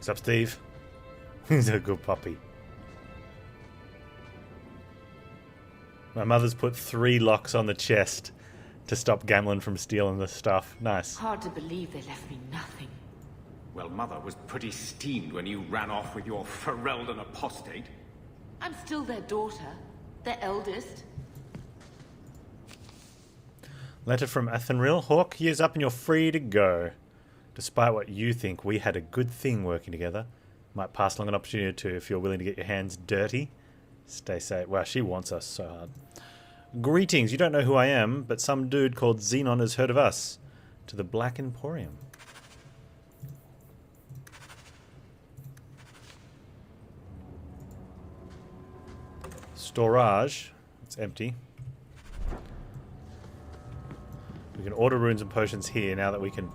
What's up, Steve? He's a good puppy. My mother's put 3 locks on the chest to stop Gamlen from stealing the stuff. Nice. Hard to believe they left me nothing. Well, Mother was pretty steamed when you ran off with your Felderen apostate. I'm still their daughter, their eldest. Letter from Athenril. Hawke, years up and you're free to go. Despite what you think, we had a good thing working together. Might pass along an opportunity to if you're willing to get your hands dirty. Stay safe. Wow, she wants us so hard. Greetings. You don't know who I am, but some dude called Xenon has heard of us. To the Black Emporium. Storage. It's empty. We can order runes and potions here now that we can...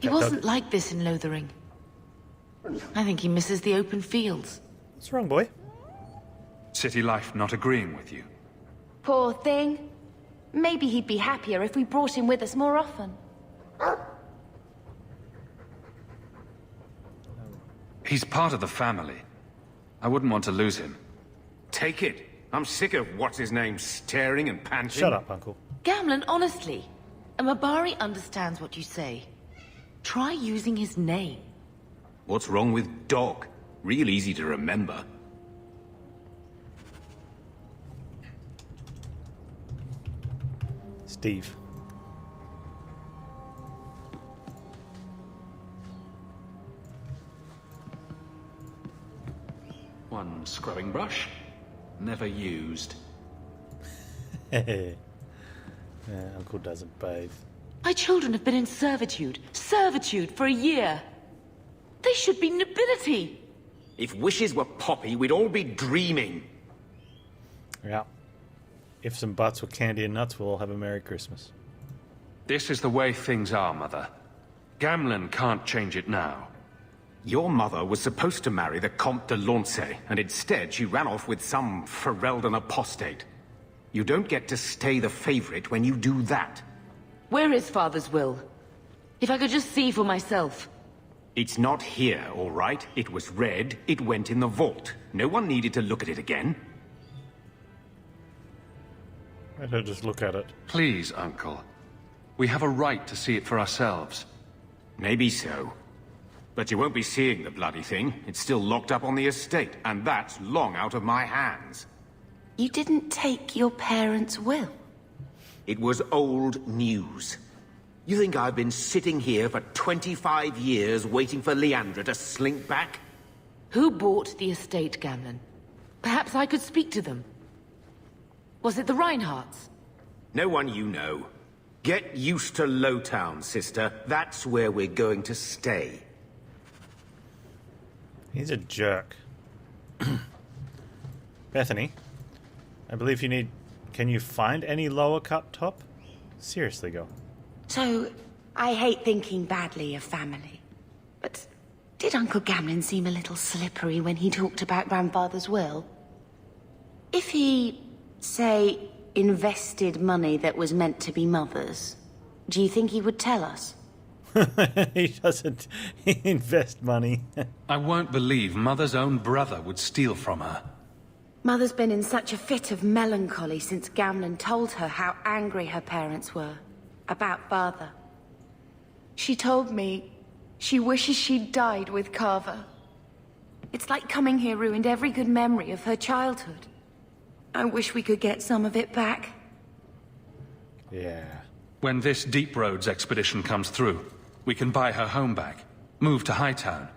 He wasn't like this in Lothering. I think he misses the open fields. What's wrong, boy? City life not agreeing with you. Poor thing. Maybe he'd be happier if we brought him with us more often. He's part of the family. I wouldn't want to lose him. Take it. I'm sick of what's-his-name staring and panting. Shut up, Uncle. Gamlen, honestly, a Mabari understands what you say. Try using his name. What's wrong with Dog? Real easy to remember. Steve. One scrubbing brush, never used. Uncle doesn't bathe. My children have been in servitude for a year. They should be nobility. If wishes were poppy, we'd all be dreaming. Yeah. If some butts were candy and nuts, we'll all have a Merry Christmas. This is the way things are, Mother. Gamlen can't change it now. Your mother was supposed to marry the Comte de Launcey, and instead she ran off with some Felderen apostate. You don't get to stay the favorite when you do that. Where is Father's will? If I could just see for myself. It's not here, all right? It was read, it went in the vault. No one needed to look at it again. I don't just look at it. Please, Uncle. We have a right to see it for ourselves. Maybe so. But you won't be seeing the bloody thing. It's still locked up on the estate, and that's long out of my hands. You didn't take your parents' will? It was old news. You think I've been sitting here for 25 years waiting for Leandra to slink back? Who bought the estate, Gamlen? Perhaps I could speak to them. Was it the Reinhardts? No one you know. Get used to Lowtown, sister. That's where we're going to stay. He's a jerk. Bethany, I believe you need... Can you find any lower cut top? Seriously, go. So, I hate thinking badly of family. But did Uncle Gamlen seem a little slippery when he talked about Grandfather's will? If he, say, invested money that was meant to be Mother's, do you think he would tell us? He doesn't invest money. I won't believe Mother's own brother would steal from her. Mother's been in such a fit of melancholy since Gamlen told her how angry her parents were about Father. She told me she wishes she'd died with Carver. It's like coming here ruined every good memory of her childhood. I wish we could get some of it back. Yeah. When this Deep Roads expedition comes through, we can buy her home back, move to Hightown.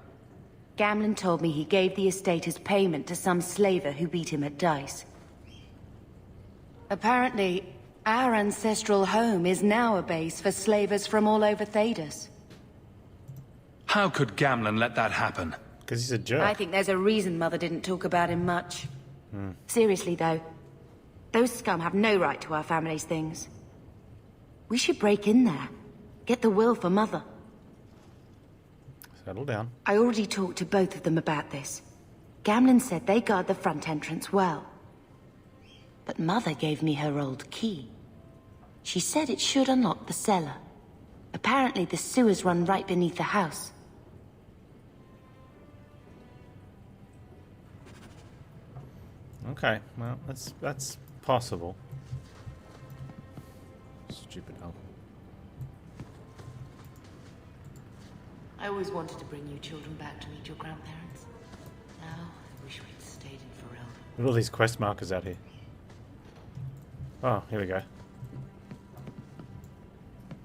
Gamlen told me he gave the estate as payment to some slaver who beat him at dice. Apparently, our ancestral home is now a base for slavers from all over Thedas. How could Gamlen let that happen? Because he's a jerk. I think there's a reason Mother didn't talk about him much. Seriously, though, those scum have no right to our family's things. We should break in there. Get the will for Mother. Settle down. I already talked to both of them about this. Gamlen said they guard the front entrance well. But Mother gave me her old key. She said it should unlock the cellar. Apparently the sewers run right beneath the house. Okay, well, that's possible. Stupid uncle. I always wanted to bring you children back to meet your grandparents. Now, I wish we'd stayed in Felderen. Look at all these quest markers out here. Oh, here we go.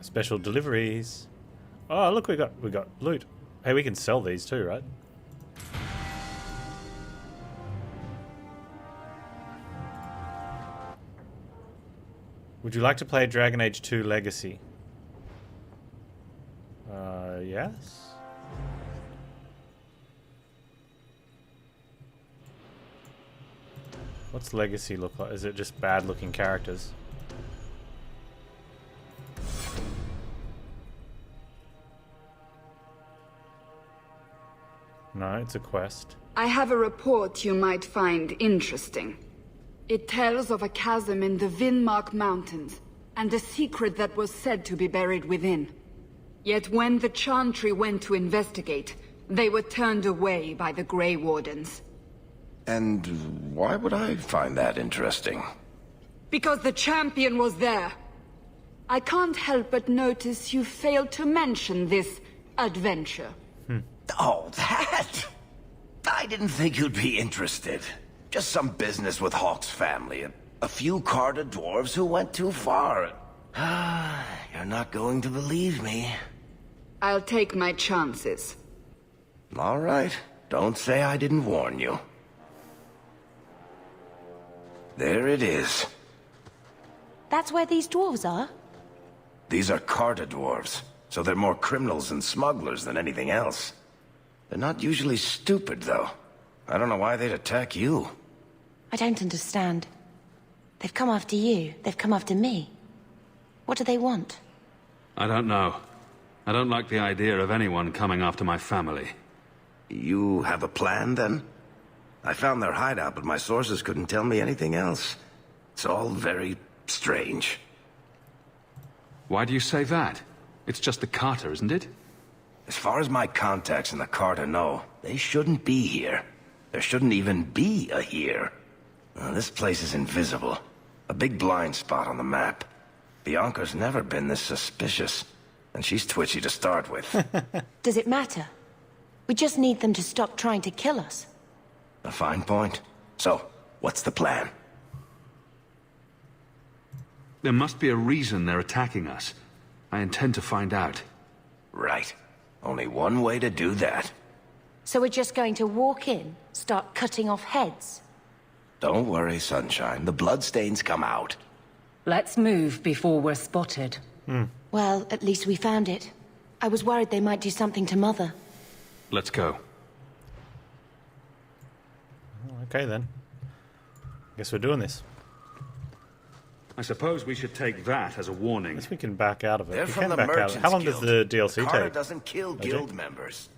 Special deliveries. Oh, look, we got loot. Hey, we can sell these too, right? Would you like to play Dragon Age 2 Legacy? Yes. What's Legacy look like? Is it just bad looking characters? No, it's a quest. I have a report you might find interesting. It tells of a chasm in the Vinmark Mountains, and a secret that was said to be buried within. Yet when the Chantry went to investigate, they were turned away by the Grey Wardens. And why would I find that interesting? Because the Champion was there. I can't help but notice you failed to mention this adventure. Oh, that? I didn't think you'd be interested. Just some business with Hawke's family. A few Carter dwarves who went too far. You're not going to believe me. I'll take my chances. All right. Don't say I didn't warn you. There it is. That's where these dwarves are? These are Carter dwarves, so they're more criminals and smugglers than anything else. They're not usually stupid, though. I don't know why they'd attack you. I don't understand. They've come after you. They've come after me. What do they want? I don't know. I don't like the idea of anyone coming after my family. You have a plan, then? I found their hideout, but my sources couldn't tell me anything else. It's all very strange. Why do you say that? It's just the Carter, isn't it? As far as my contacts in the Carter know, they shouldn't be here. There shouldn't even be a here. This place is invisible. A big blind spot on the map. Bianca's never been this suspicious, and she's twitchy to start with. Does it matter? We just need them to stop trying to kill us. A fine point. So, what's the plan? There must be a reason they're attacking us. I intend to find out. Right. Only one way to do that. So we're just going to walk in, start cutting off heads? Don't worry, Sunshine. The bloodstains come out. Let's move before we're spotted. Well, at least we found it. I was worried they might do something to Mother. Let's go. Okay then. Guess we're doing this. I suppose we should take that as a warning. Guess we can back out of it. They're We from can the back out. Merchants How long does the Guild. DLC Carter take? doesn't kill Okay. guild members.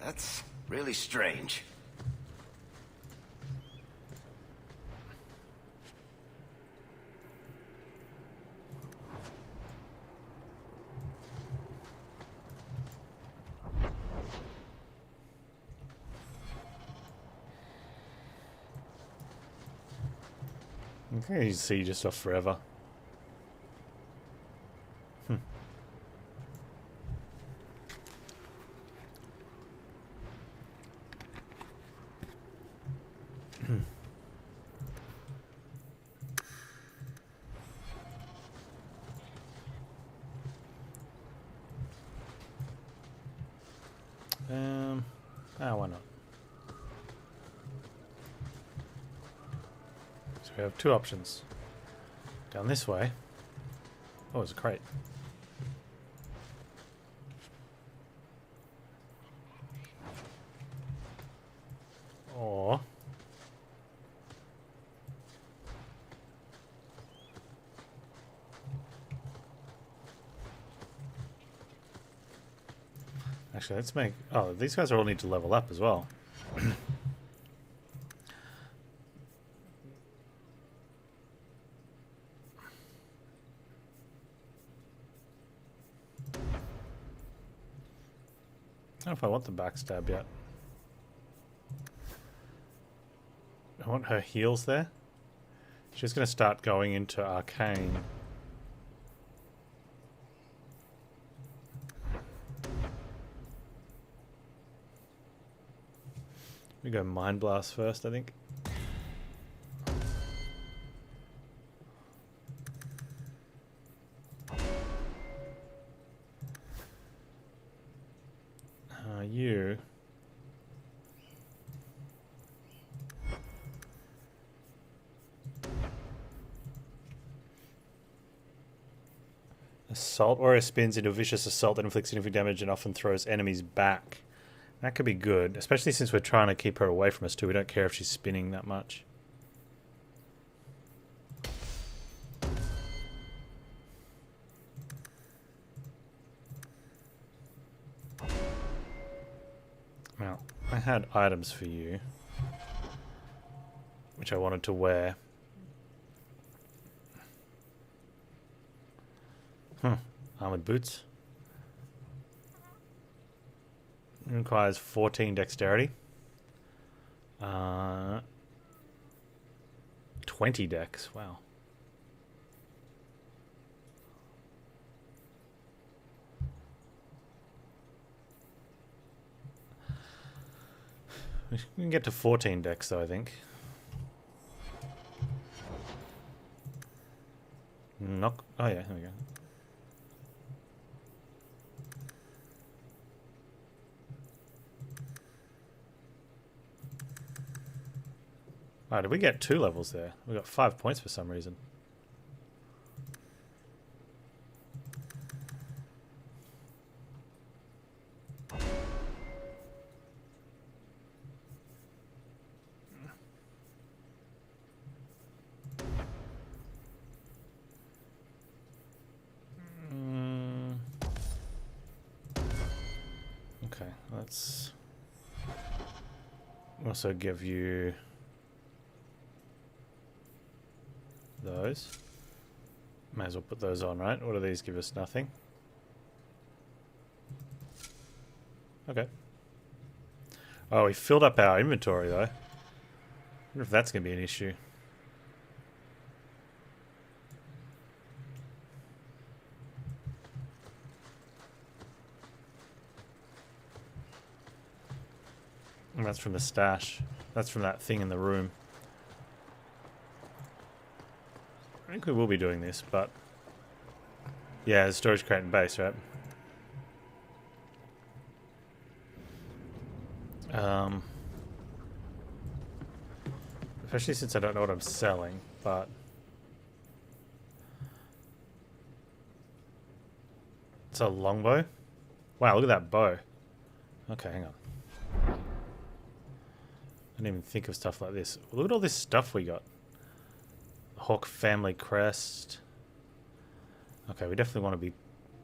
That's really strange. Okay, you see just off forever. Why not? So we have two options. Down this way. Oh, it's a crate. Or actually, let's make... Oh, these guys all need to level up as well. I don't know if I want the backstab yet. want her heals there. She's going to start going into arcane. We go Mind Blast first, I think. You. Assault. Aura spins into a vicious assault that inflicts significant damage and often throws enemies back. That could be good, especially since we're trying to keep her away from us too. We don't care if she's spinning that much. Now, I had items for you, which I wanted to wear. Armored boots. It requires 14 dexterity. 20 dex, wow. We can get to 14 dex though, I think. Knock. Oh yeah, here we go. Oh, did we get 2 levels there? We got 5 points for some reason. Okay, let's also give you those. May as well put those on, right? What do these give us? Nothing. Okay. Oh, we filled up our inventory though. I wonder if that's going to be an issue. And that's from the stash. That's from that thing in the room. I think we will be doing this, but yeah, the storage crate and base, right? Especially since I don't know what I'm selling, but it's a longbow. Wow, look at that bow. Okay, hang on. I didn't even think of stuff like this. Look at all this stuff we got. Hawke family crest. Okay, we definitely want to be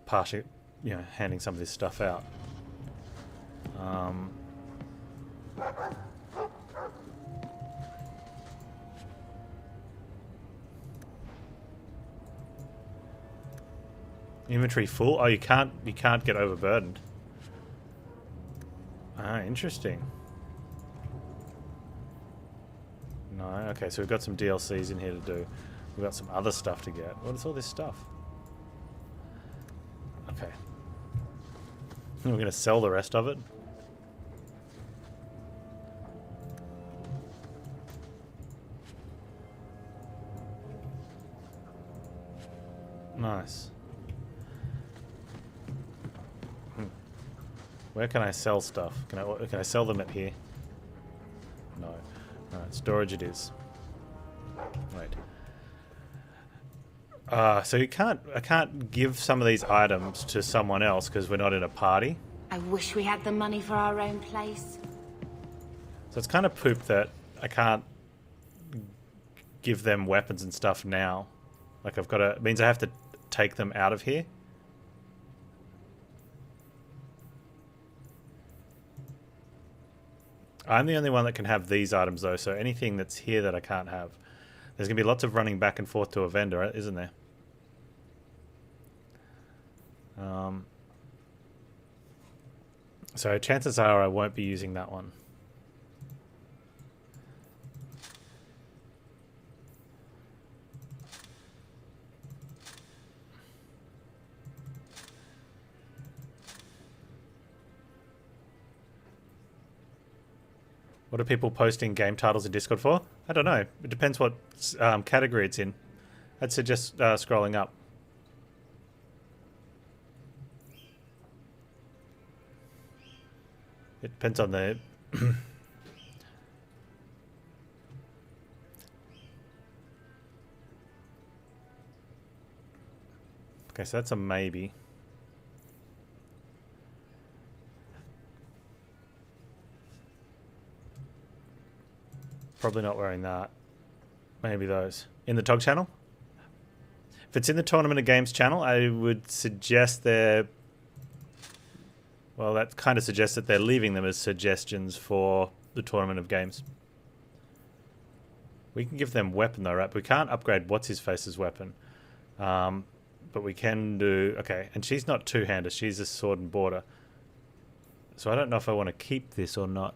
partially, handing some of this stuff out. Inventory full? Oh, you can't get overburdened. Ah, interesting. No, okay, so we've got some DLCs in here to do. We've got some other stuff to get. What is all this stuff? Okay. We're going to sell the rest of it. Nice. Where can I sell stuff? Can I sell them at here? No. Alright, storage it is. Wait. So I can't give some of these items to someone else because we're not in a party. I wish we had the money for our own place. So it's kind of poop that I can't give them weapons and stuff now. Like it means I have to take them out of here. I'm the only one that can have these items though, so anything that's here that I can't have. There's going to be lots of running back and forth to a vendor, isn't there? So chances are I won't be using that one. What are people posting game titles in Discord for? I don't know. It depends what category it's in. I'd suggest scrolling up. It depends on the... Okay, so that's a maybe. Probably not wearing that. Maybe those. In the TOG channel? If it's in the Tournament of Games channel, I would suggest they're... Well, that kind of suggests that they're leaving them as suggestions for the Tournament of Games. We can give them weapon though, right? We can't upgrade What's-His-Face's weapon. But we can do... Okay, and she's not two-hander. She's a sword and border. So I don't know if I want to keep this or not.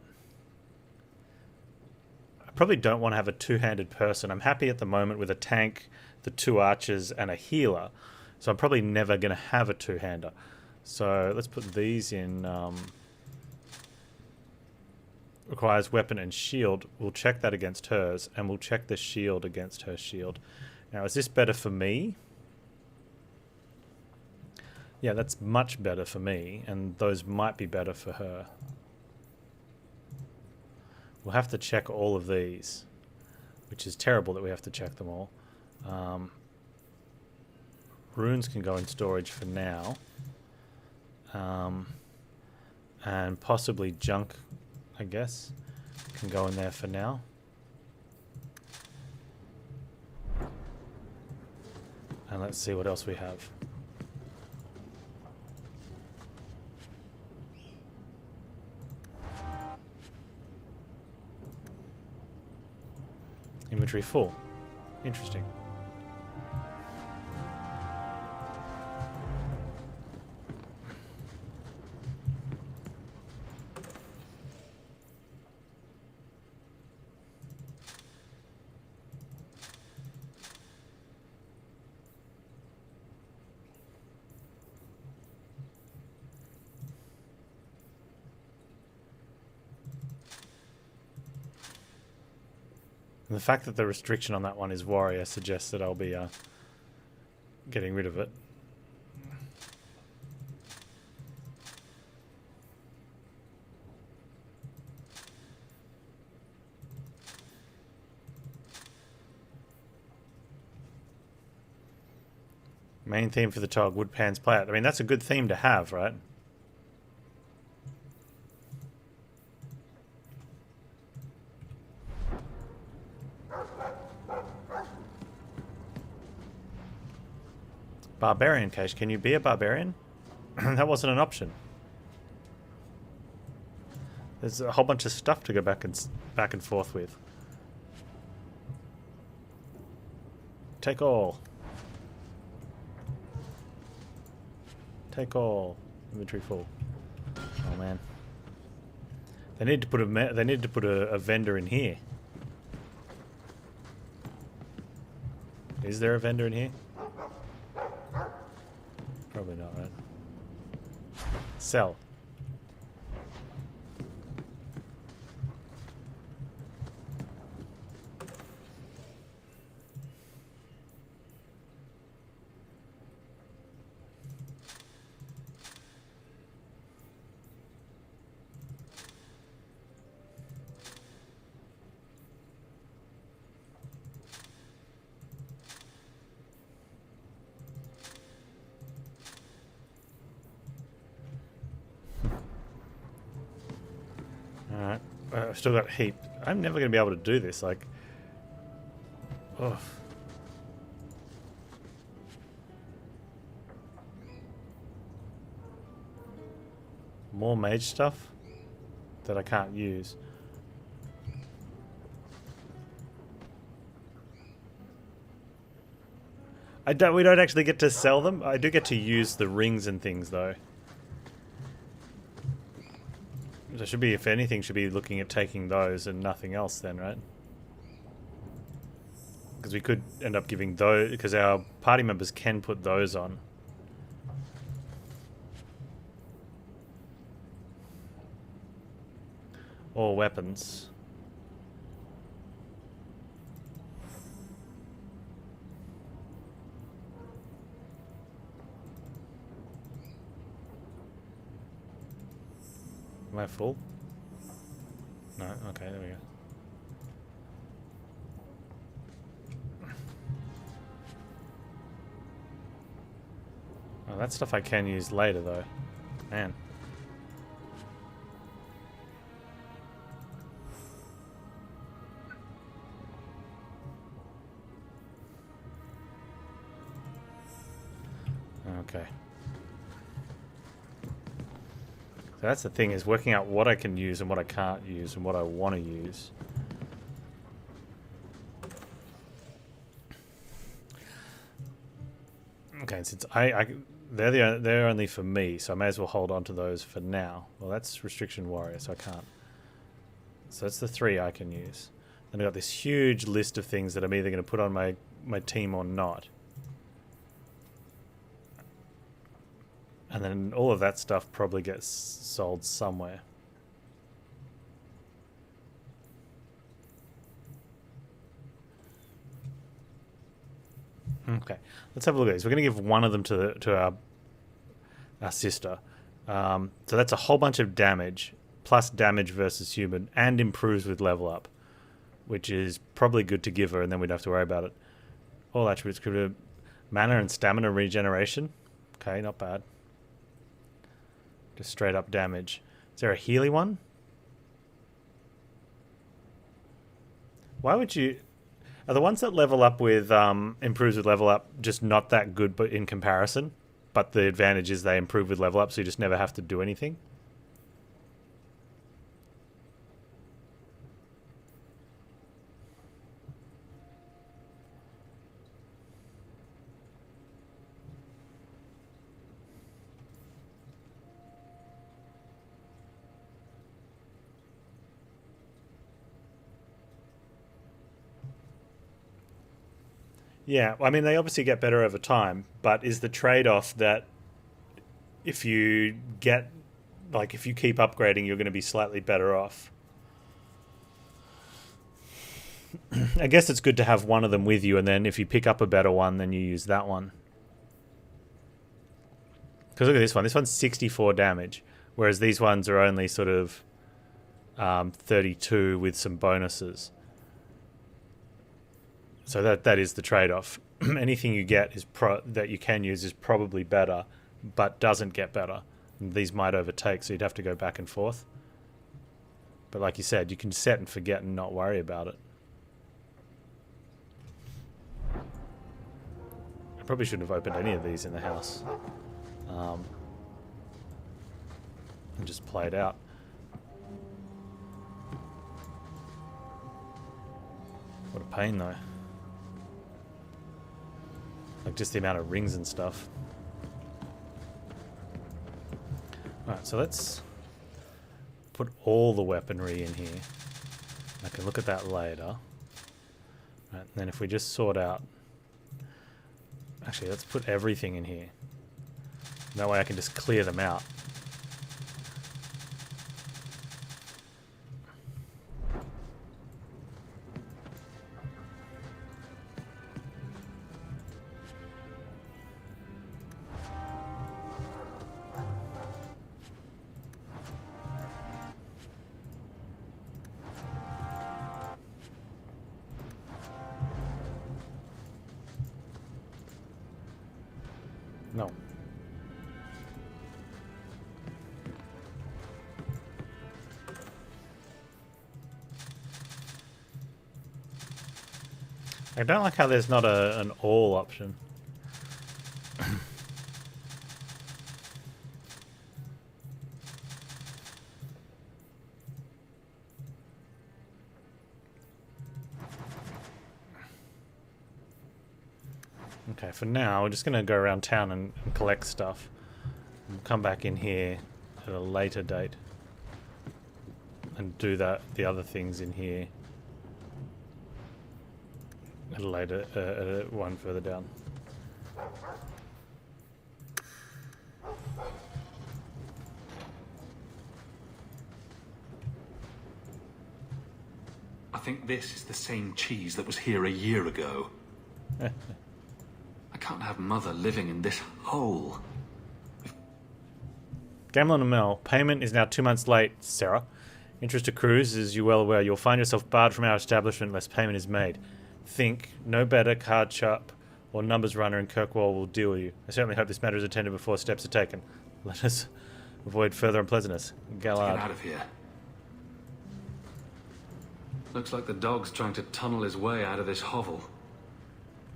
I probably don't want to have a two-handed person. I'm happy at the moment with a tank, the two archers, and a healer. So I'm probably never going to have a two-hander. So let's put these in... requires weapon and shield. We'll check that against hers, and we'll check the shield against her shield. Now, is this better for me? Yeah, that's much better for me, and those might be better for her. We'll have to check all of these, which is terrible that we have to check them all. Runes can go in storage for now. And possibly junk, I guess, can go in there for now. And let's see what else we have. Inventory full. Interesting. And the fact that the restriction on that one is warrior suggests that I'll be getting rid of it. Main theme for the TOG, would Panz play it? I mean, that's a good theme to have, right? Barbarian case. Can you be a barbarian? That wasn't an option. There's a whole bunch of stuff to go back and forth with. Take all. Take all. Inventory full. Oh man. They need to put a vendor in here. Is there a vendor in here? Probably not, right? Sell. Alright, I've still got heat. I'm never going to be able to do this, like... Ugh. More mage stuff that I can't use. We don't actually get to sell them. I do get to use the rings and things, though. So should be, if anything, should be looking at taking those and nothing else then, right? Because we could end up giving those, because our party members can put those on. Or weapons. Am I full? No? Okay, there we go. Oh, that stuff I can use later, though. Man. Okay. So that's the thing, is working out what I can use and what I can't use and what I want to use. Okay, since they're only for me, so I may as well hold on to those for now. Well, that's restriction warrior, so I can't. So that's the 3 I can use. Then I've got this huge list of things that I'm either going to put on my team or not. And then all of that stuff probably gets sold somewhere. Okay, let's have a look at these. We're going to give one of them to our sister. So that's a whole bunch of damage, plus damage versus human, and improves with level up, which is probably good to give her, and then we'd have to worry about it. All attributes could be mana and stamina regeneration. Okay, not bad. Just straight up damage. Is there a Healy one? Why would you... Are the ones that level up with improves with level up just not that good but in comparison? But the advantage is they improve with level up, so you just never have to do anything? Yeah, I mean, they obviously get better over time, but is the trade-off that if you get, like, if you keep upgrading, you're going to be slightly better off? I guess it's good to have one of them with you, and then if you pick up a better one, then you use that one. Because look at this one. This one's 64 damage, whereas these ones are only sort of 32 with some bonuses. So that is the trade-off. Anything you get is that you can use is probably better, but doesn't get better. And these might overtake, so you'd have to go back and forth. But like you said, you can set and forget and not worry about it. I probably shouldn't have opened any of these in the house. And just play it out. What a pain, though. Like, just the amount of rings and stuff. Alright, so let's put all the weaponry in here. I can look at that later. Right, and then if we just sort out... Actually, let's put everything in here. That way I can just clear them out. No. I don't like how there's not an all option. Okay, for now, we're just going to go around town and collect stuff. We'll come back in here at a later date and do the other things in here at a later one further down. I think this is the same cheese that was here a year ago. I can't have Mother living in this hole. Gamlin and Mel, payment is now 2 months late, Sarah. Interest accrues, as you're well aware. You'll find yourself barred from our establishment unless payment is made. Think, no better card shop or numbers runner in Kirkwall will deal with you. I certainly hope this matter is attended before steps are taken. Let us avoid further unpleasantness. Gallard. Get out of here. Looks like the dog's trying to tunnel his way out of this hovel.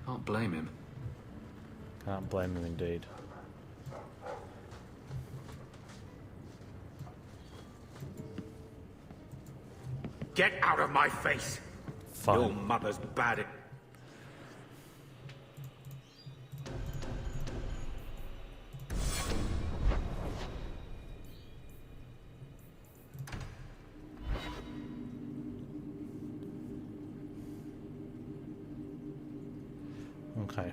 Can't blame him. Can't blame him indeed. Get out of my face! Fine. Your mother's bad. Okay.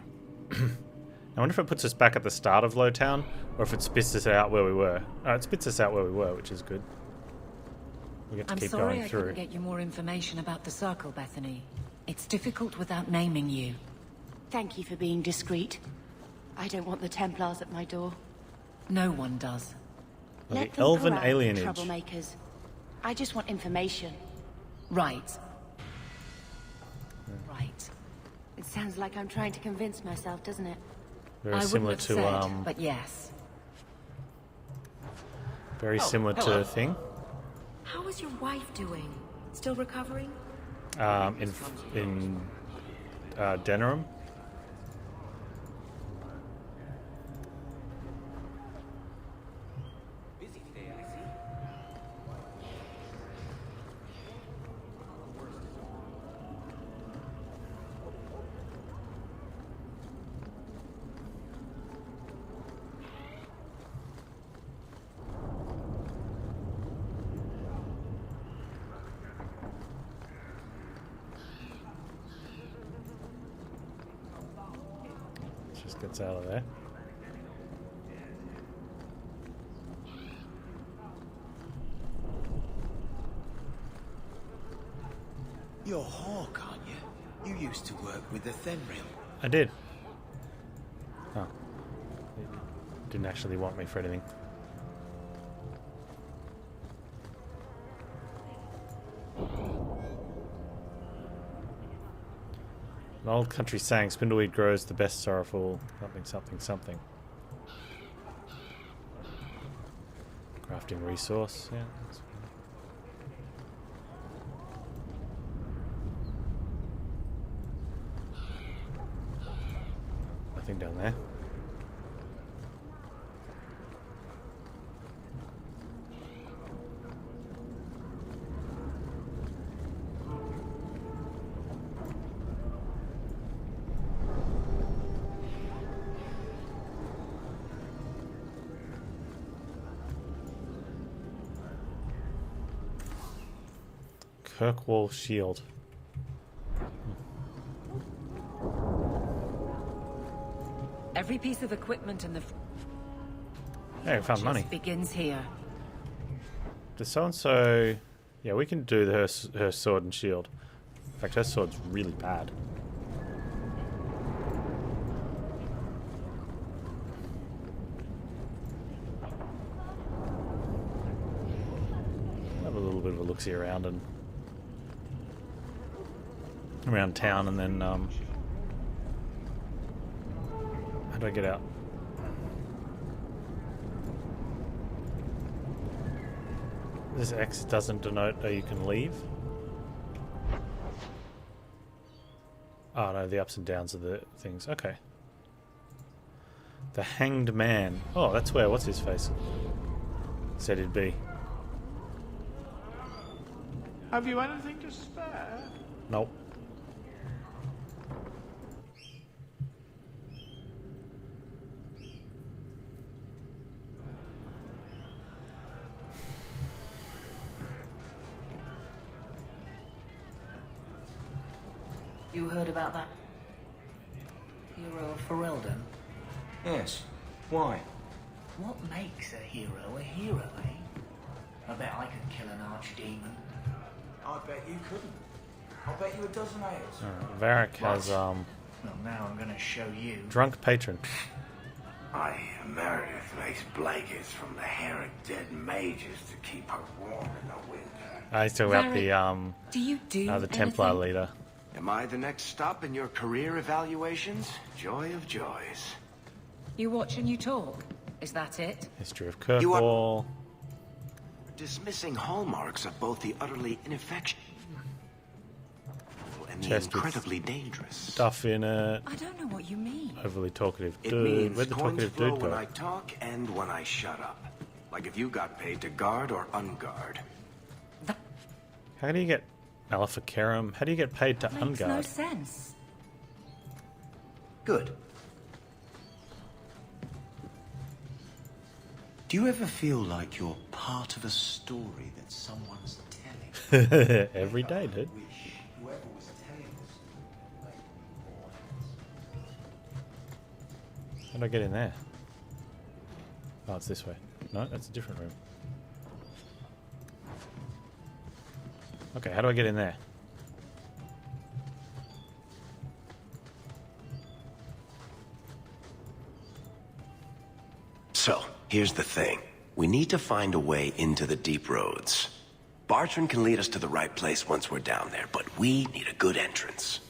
I wonder if it puts us back at the start of Lowtown, or if it spits us out where we were. It spits us out where we were, which is good. We get to keep going through. I'm sorry I couldn't get you more information about the Circle, Bethany. It's difficult without naming you. Thank you for being discreet. I don't want the Templars at my door. No one does. Well, Let the them elven corral the alienage. troublemakers. I just want information. Right. Right. It sounds like I'm trying to convince myself, doesn't it? Very I similar wouldn't have to said, but yes. very similar to a thing. How is your wife doing? Still recovering? In Denerim. Just gets out of there. You're Hawke, aren't you? You used to work with the Thenril. I did. Oh. Didn't actually want me for anything. An old country saying, spindleweed grows the best sorrowful something something something. Crafting resource, yeah. Nothing down there. Kirkwall shield. Every piece of equipment in the Hey, we found money. begins here. Does so-and-so... Yeah, we can do her sword and shield. In fact, her sword's really bad. Have a little bit of a look-see around and... around town, and then, how do I get out? This X doesn't denote that you can leave. Oh no, the ups and downs of the things. Okay. The Hanged Man. Oh, that's where, what's his face? Said he'd be. Have you anything to spare? Nope. You heard about that? Hero of Felderen? Yes. Why? What makes a hero, eh? I bet I could kill an archdemon. I bet you couldn't. I'll bet you a dozen ales. Varric has, Well, now I'm gonna show you. Drunk Patron. Meredith makes blankets from the hair of dead mages to keep her warm in the winter. I still got the Do you do the Templar anything? leader. Am I the next stop in your career evaluations? Joy of joys. You watch and you talk. Is that it? History of Kirkwall. Dismissing hallmarks of both the utterly ineffectual and the Chest with incredibly dangerous. Stuff in it. I don't know what you mean. Overly talkative It dude. means Where'd the coins talkative flow dude when go? I talk and when I shut up. Like if you got paid to guard or unguard. How do you get Maleficarum? How do you get paid to Makes no unguard? sense. Good. Do you ever feel like you're part of a story that someone's telling? Every day, dude. Wish whoever was telling us might be more. How do I get in there? Oh, it's this way. No, that's a different room. Okay, how do I get in there? So, here's the thing. We need to find a way into the deep roads. Bartran can lead us to the right place once we're down there, but we need a good entrance.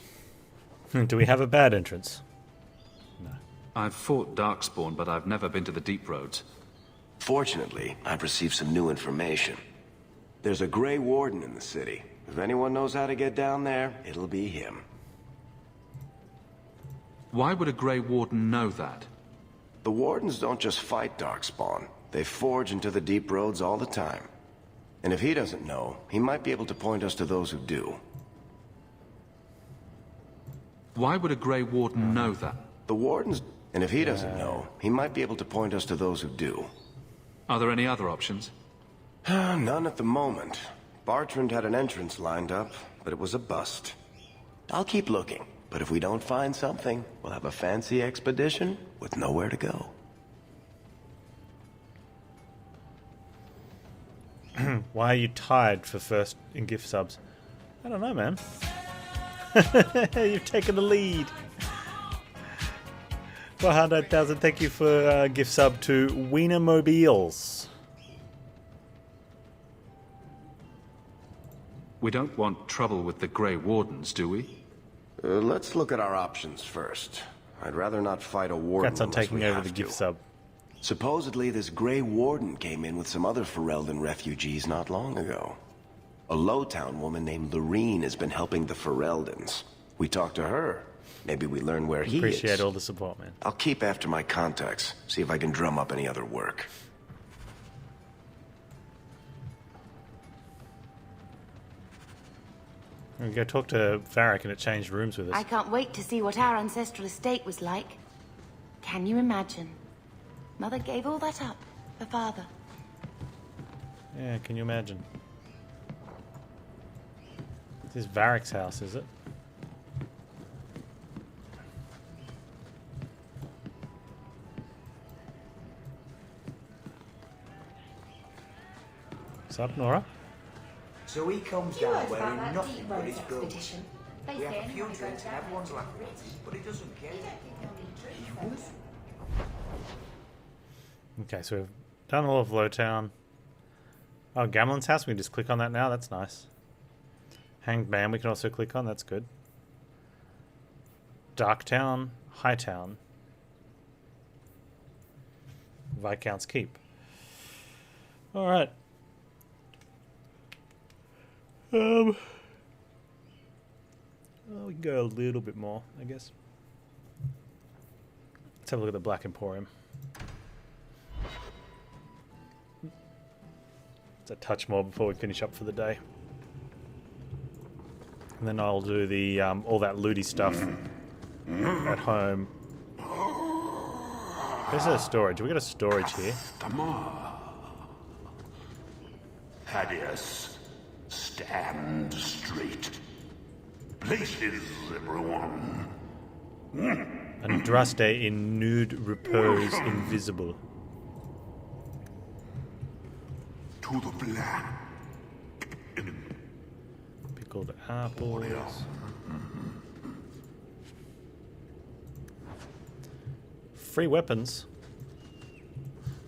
Do we have a bad entrance? I've fought Darkspawn, but I've never been to the Deep Roads. Fortunately, I've received some new information. There's a Grey Warden in the city. If anyone knows how to get down there, it'll be him. Why would a Grey Warden know that? The Wardens don't just fight Darkspawn. They forge into the deep roads all the time. And if he doesn't know, he might be able to point us to those who do. Why would a Grey Warden know that? The Wardens... And if he doesn't know, he might be able to point us to those who do. Are there any other options? None at the moment. Bartrand had an entrance lined up, but it was a bust. I'll keep looking, but if we don't find something, we'll have a fancy expedition with nowhere to go. Why are you tied for first in gift subs? I don't know, man. You've taken the lead. 400,000, thank you for gift sub to Wienermobiles. We don't want trouble with the Grey Wardens, do we? Let's look at our options first. I'd rather not fight a warden Congrats on unless taking we over have the to. gift sub. Supposedly, this Grey Warden came in with some other Ferelden refugees not long ago. A Lowtown woman named Lorene has been helping the Fereldans. We talked to her. Maybe we learn where he is. Appreciate all the support, man. I'll keep after my contacts, see if I can drum up any other work. We go talk to Varric and it changed rooms with us. I can't wait to see what our ancestral estate was like. Can you imagine? Mother gave all that up for father. Yeah, can you imagine? This is Varric's house, is it? What's up, Nora? So he comes down wearing nothing but his gold. We have a few drinks and everyone's laughing at him, but he doesn't care. He would. Okay, so we've done all of Lowtown. Oh, Gamlen's house, we can just click on that now, that's nice. Hanged Man we can also click on, that's good. Darktown, Hightown. Viscount's Keep. Alright. Well, we can go a little bit more, I guess. Let's have a look at the Black Emporium. It's a touch more before we finish up for the day. And then I'll do the all that looty stuff at home. There's a storage. We got a storage here. Thaddeus, stand straight. Places, everyone. Andraste in nude repose invisible. To the black. Pickled apples. Free weapons.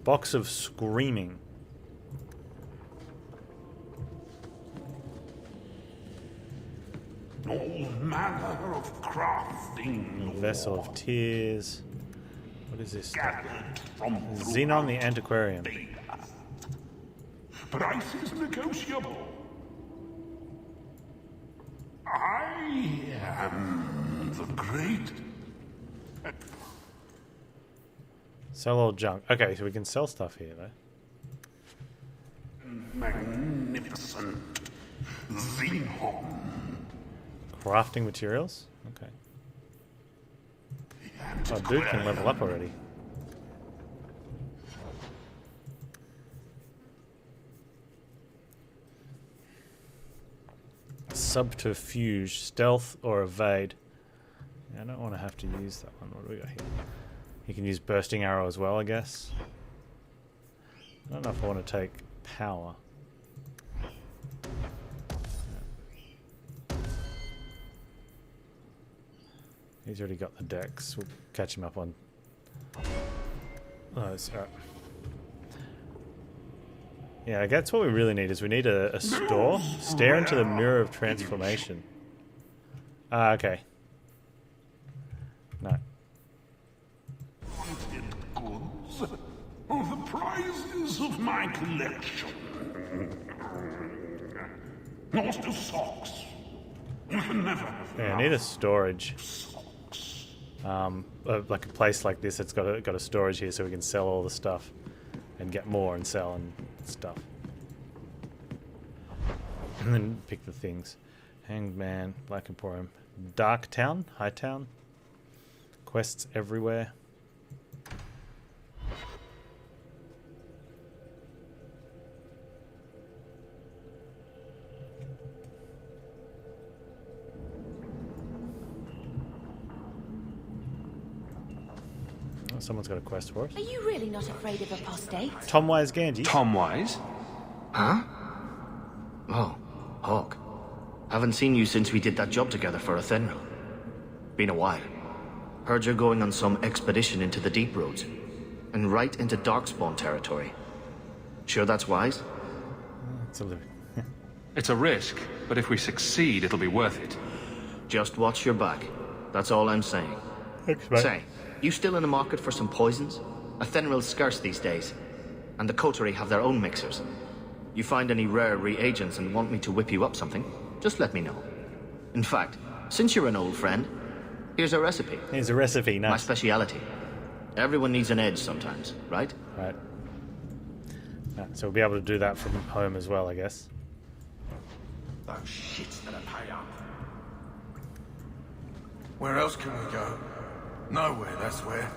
Box of Screaming. All manner of crafting. Vessel of Tears. What is this? Gathered from Xenon the Antiquarian. Price is negotiable. I am the great. Sell all junk. Okay, so we can sell stuff here, though. Magnificent Xenon. Crafting materials? Okay. Oh, dude can level up already. Subterfuge, stealth or evade. Yeah, I don't want to have to use that one. What do we got here? You can use bursting arrow as well, I guess. I don't know if I want to take power. He's already got the dex. We'll catch him up on. Oh, it's alright. Yeah, I guess what we really need is we need a store. Stare into the mirror of transformation. Ah, okay. No. Goods. Oh, the prizes of my collection. Lost of socks. You can never have Yeah, I need a storage. Like a place like this, it's got a storage here, so we can sell all the stuff and get more and sell and stuff, and then pick the things. Hanged Man, Black Emporium, Dark Town, High Town, quests everywhere. Someone's got a quest for us. Are you really not afraid of apostates? Tomwise Ganji. Tomwise? Huh? Oh, Hawke. Haven't seen you since we did that job together for Athenril. Been a while. Heard you're going on some expedition into the deep roads. And right into darkspawn territory. Sure that's wise? It's a risk, but if we succeed, it'll be worth it. Just watch your back. That's all I'm saying. Thanks, mate. Say, you still in the market for some poisons? Athenril's scarce these days. And the coterie have their own mixers. You find any rare reagents and want me to whip you up something, just let me know. In fact, since you're an old friend, here's a recipe. Here's a recipe, nice. My speciality. Everyone needs an edge sometimes, right? Right. So we'll be able to do that from home as well, I guess. Those shits gonna pay up. Where else can we go? Nowhere, that's where.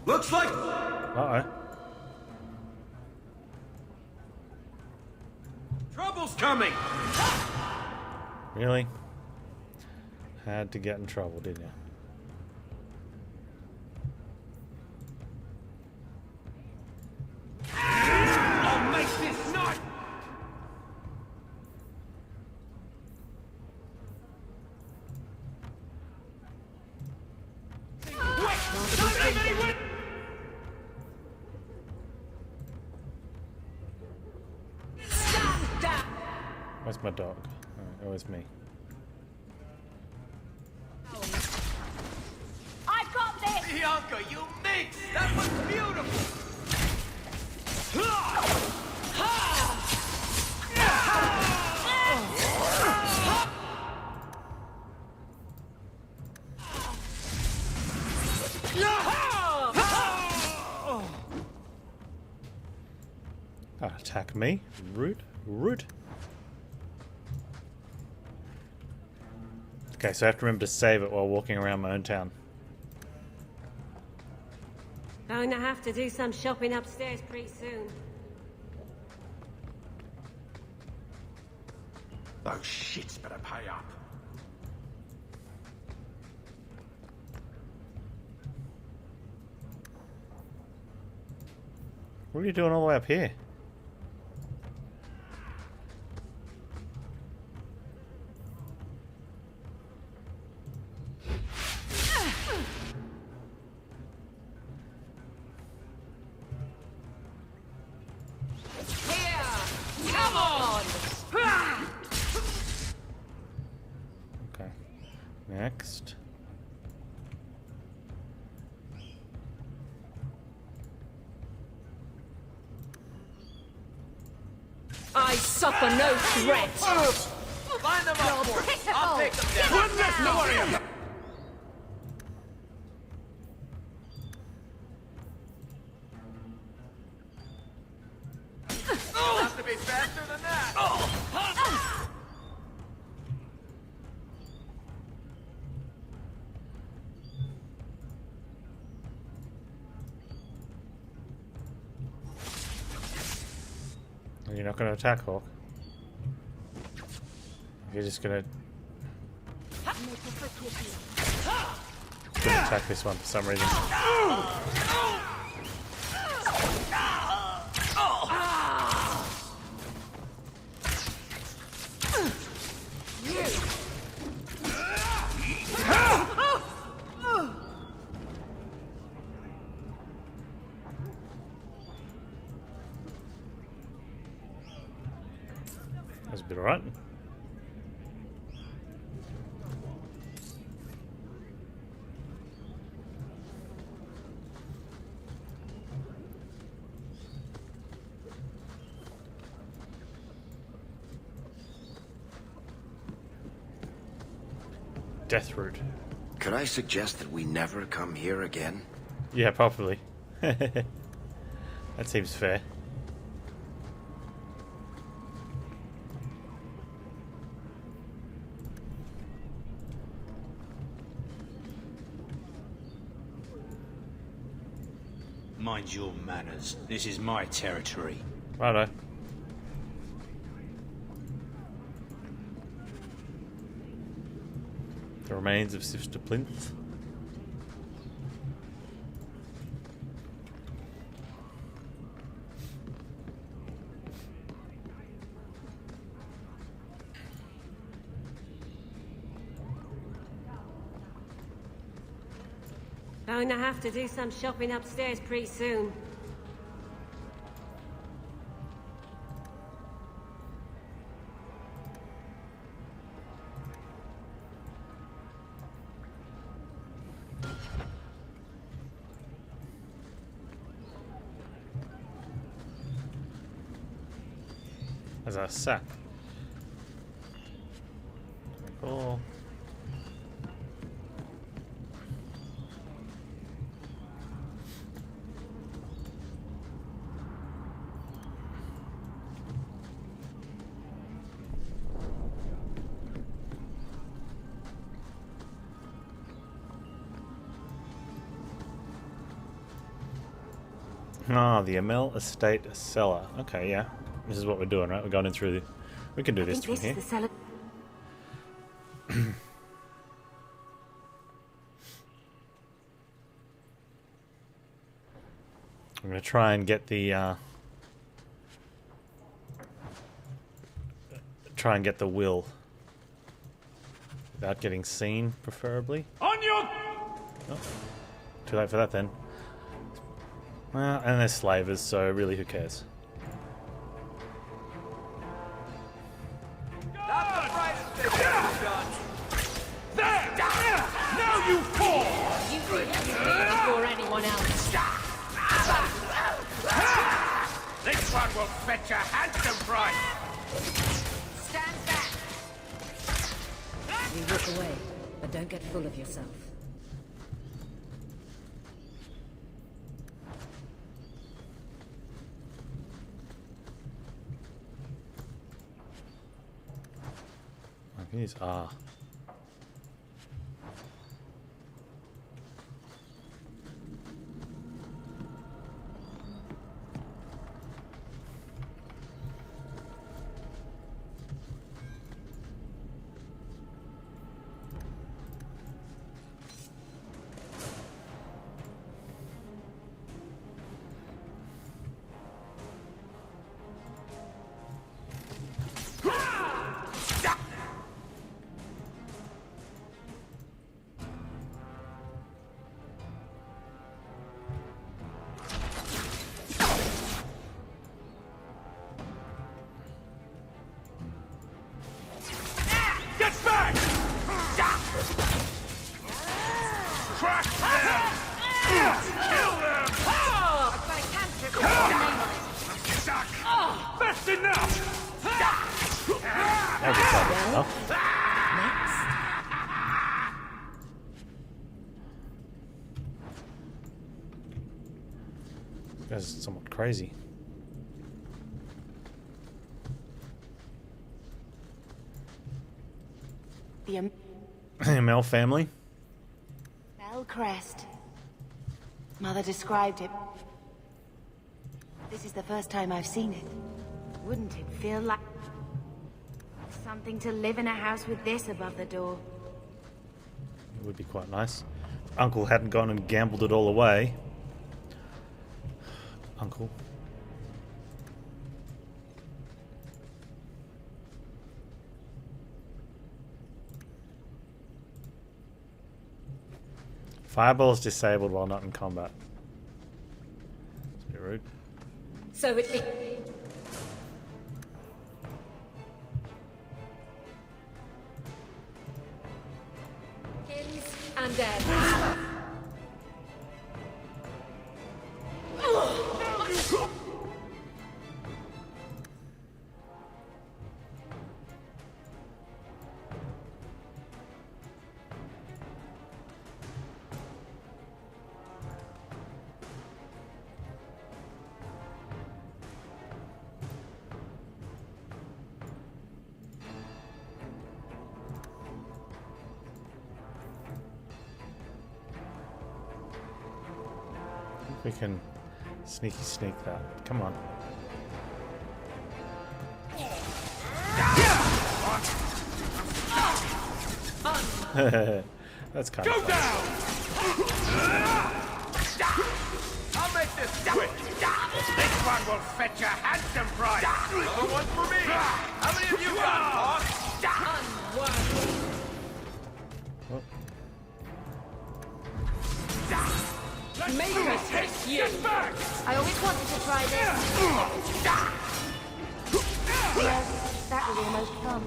Looks like... Uh-oh. Trouble's coming! Really? Had to get in trouble, didn't you? I'll make this not... Where's my dog? Oh, it's me. I've got this! Bianca, you mix! That was beautiful! Attack me. Rude. Rude. Okay, so I have to remember to save it while walking around my own town. Going to have to do some shopping upstairs pretty soon. Those shits better pay up. What are you doing all the way up here? I suffer no threat. Line them up for me. I'll take them down. Goodness, no worry. You'll have to be faster than that. You're not going to attack Hawke. You're just going to attack this one for some reason. That's a bit alright. Death route. Could I suggest that we never come here again? Yeah, probably. That seems fair. Mind your manners. This is my territory. Righto. The remains of Sister Plinth. Going to have to do some shopping upstairs pretty soon. As a sack. Cool. Ah, the Amel Estate cellar. Okay, yeah. This is what we're doing, right? We're going in through the... We can do this from here. Is the cellar. I'm going to try and get the... try and get the will. Without getting seen, preferably. On your... Oh, too late for that, then. Well, and they're slavers, so really, who cares? Not the brightest thing I've done. There! Now you fall! You did everything before anyone else. This one will fetch a handsome price! Stand back! You walk away, but don't get full of yourself. These are. guy's somewhat crazy. The ML family. Bell Crest. Mother described it. This is the first time I've seen it. Wouldn't it feel like something to live in a house with this above the door? It would be quite nice. If Uncle hadn't gone and gambled it all away. Uncle. Fireball is disabled while not in combat. It's a bit rude. So it be. Kins and dead. We can sneak that. Come on. That's kind of fun. I'll make this quick. This one will fetch a handsome price. Another one for me. How many of you got, Hawke? Make her take you. I always wanted to try this. Well, that was almost fun.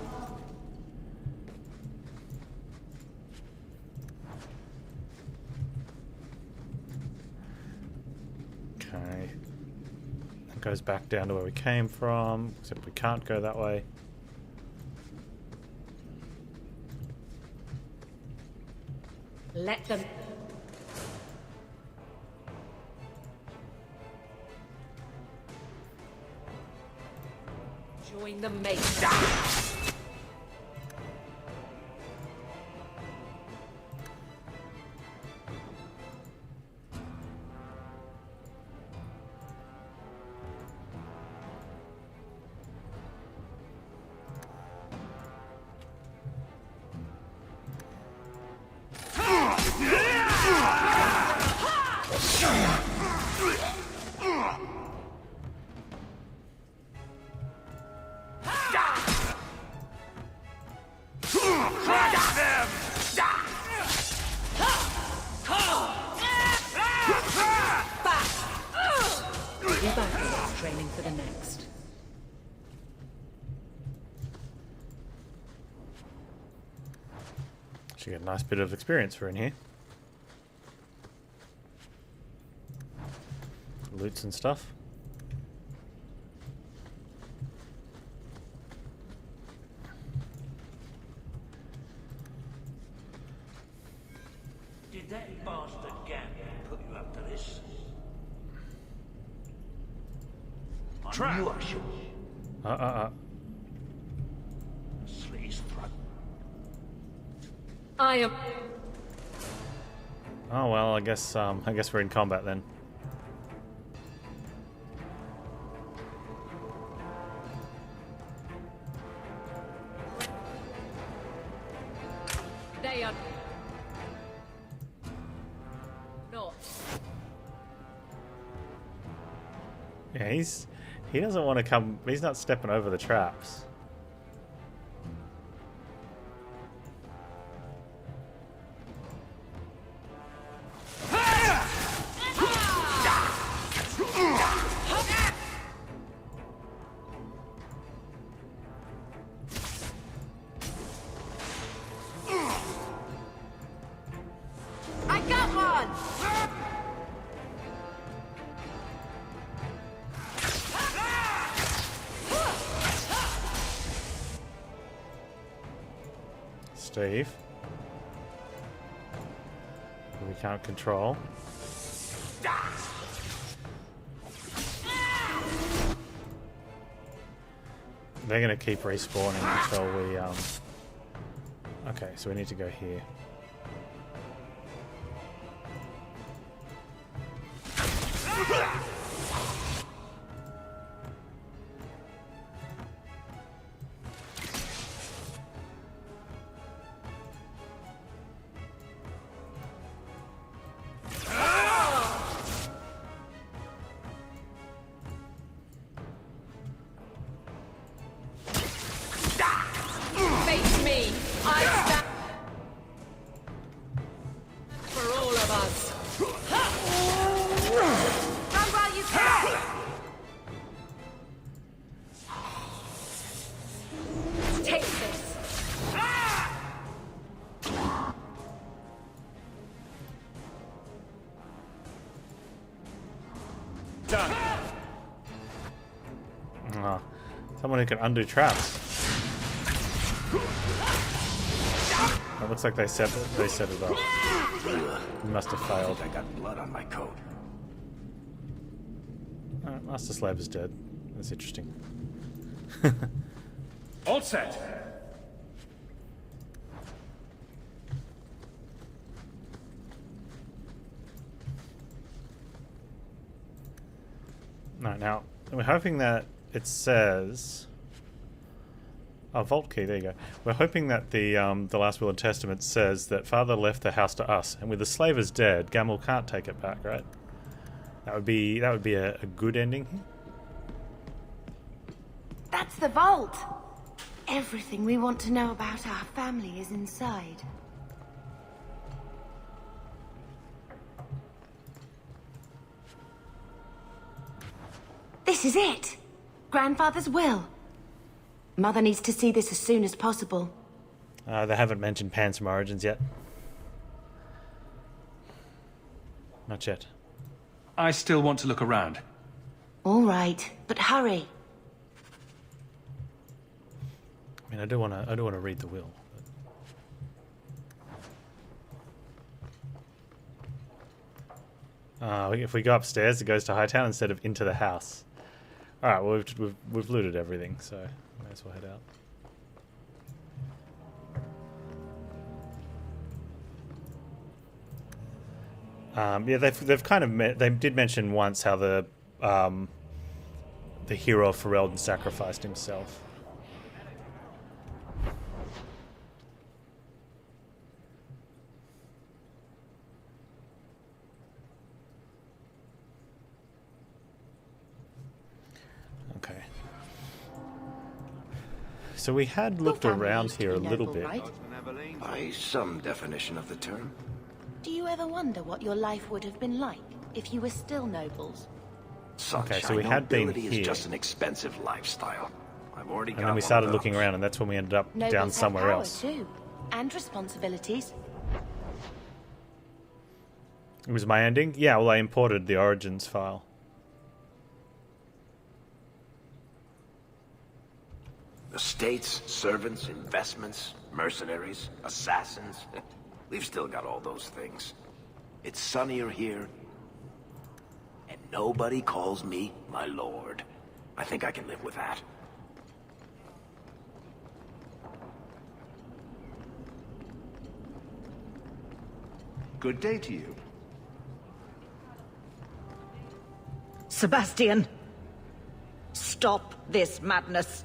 Okay. That goes back down to where we came from, except we can't go that way. Let them. Join the mate. Training for the next. Should get a nice bit of experience for in here. Loots and stuff. Did that bastard Gambit put you up to this? Trap. You are sure. Slit his throat. I am. Oh well, I guess we're in combat then. They are not. Yeah, he doesn't want to come. He's not stepping over the traps. I got one! Steve. Who we can't control. They're going to keep respawning until we... Okay, so we need to go here. Face me! I stand for all of us. Run while you can! Take this! Done. Oh, someone who can undo traps. It looks like they set it up. You must have failed. I got blood on my coat. Master Slave is dead. That's interesting. All set. Right, now we're hoping that it says. Oh, vault key. There you go. We're hoping that the last will and testament says that father left the house to us, and with the slave as dead, Gamble can't take it back, right? That would be a good ending here. That's the vault! Everything we want to know about our family is inside. This is it! Grandfather's will. Mother needs to see this as soon as possible. They haven't mentioned Panz from Origins yet. Not yet. I still want to look around. All right, but hurry. I mean, I do want to read the will. If we go upstairs, it goes to Hightown instead of into the house. All right, well we've looted everything, so may as well head out. Yeah, they've kind of they did mention once how the hero of Felderen sacrificed himself. Okay. So we had looked around here a little bit. Right? By some definition of the term. Do you ever wonder what your life would have been like if you were still nobles? Sunshine, okay, so we had been nobility here. Is just an expensive lifestyle. I've already got And then we one started of looking those. around, and that's when we ended up Nobles down have somewhere power else. too, and responsibilities. It was my ending? Yeah, well, I imported the Origins file. Estates, servants, investments, mercenaries, assassins. We've still got all those things. It's sunnier here, and nobody calls me my lord. I think I can live with that. Good day to you. Sebastian! Stop this madness.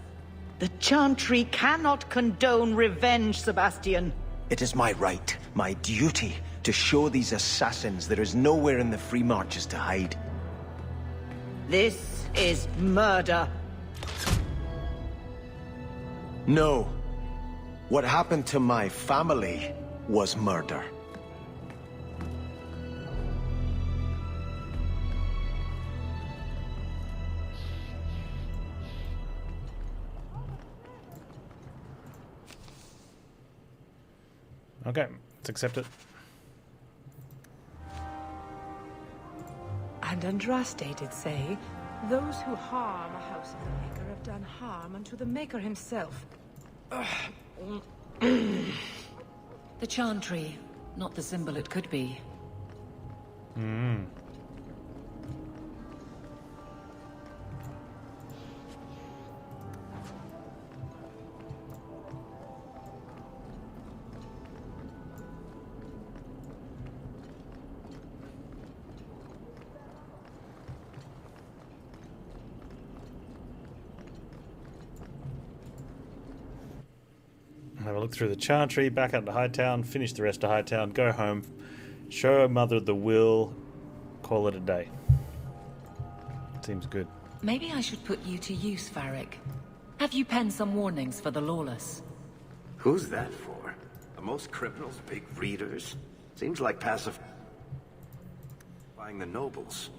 The Chantry cannot condone revenge, Sebastian. It is my right, my duty, to show these assassins there is nowhere in the Free Marches to hide. This is murder. No. What happened to my family was murder. Okay, let's accept it. And Andraste did say, those who harm a house of the Maker have done harm unto the Maker himself. The Chantry, not the symbol it could be. Hmm. Have a look through the Chantry, back out to Hightown, finish the rest of Hightown, go home, show Mother the will, call it a day. Seems good. Maybe I should put you to use, Varric. Have you penned some warnings for the lawless? Who's that for? Are most criminals big readers? Seems like pacifying the nobles.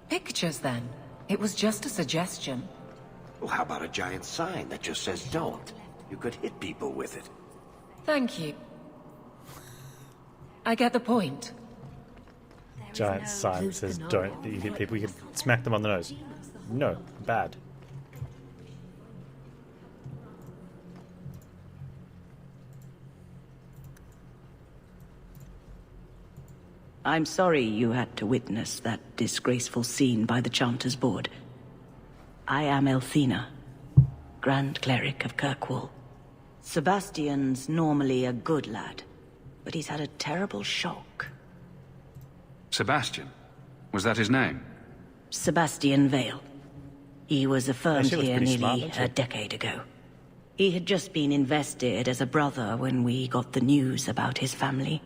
Pictures, then. It was just a suggestion. Well, how about a giant sign that just says don't? You could hit people with it. Thank you. I get the point. Giant sign that says don't, that you hit people, you can smack them on the nose. No, bad. I'm sorry you had to witness that disgraceful scene by the Chanter's Board. I am Elthina, Grand Cleric of Kirkwall. Sebastian's normally a good lad, but he's had a terrible shock. Sebastian? Was that his name? Sebastian Vale. He was affirmed here nearly smart, a decade ago. He had just been invested as a brother when we got the news about his family.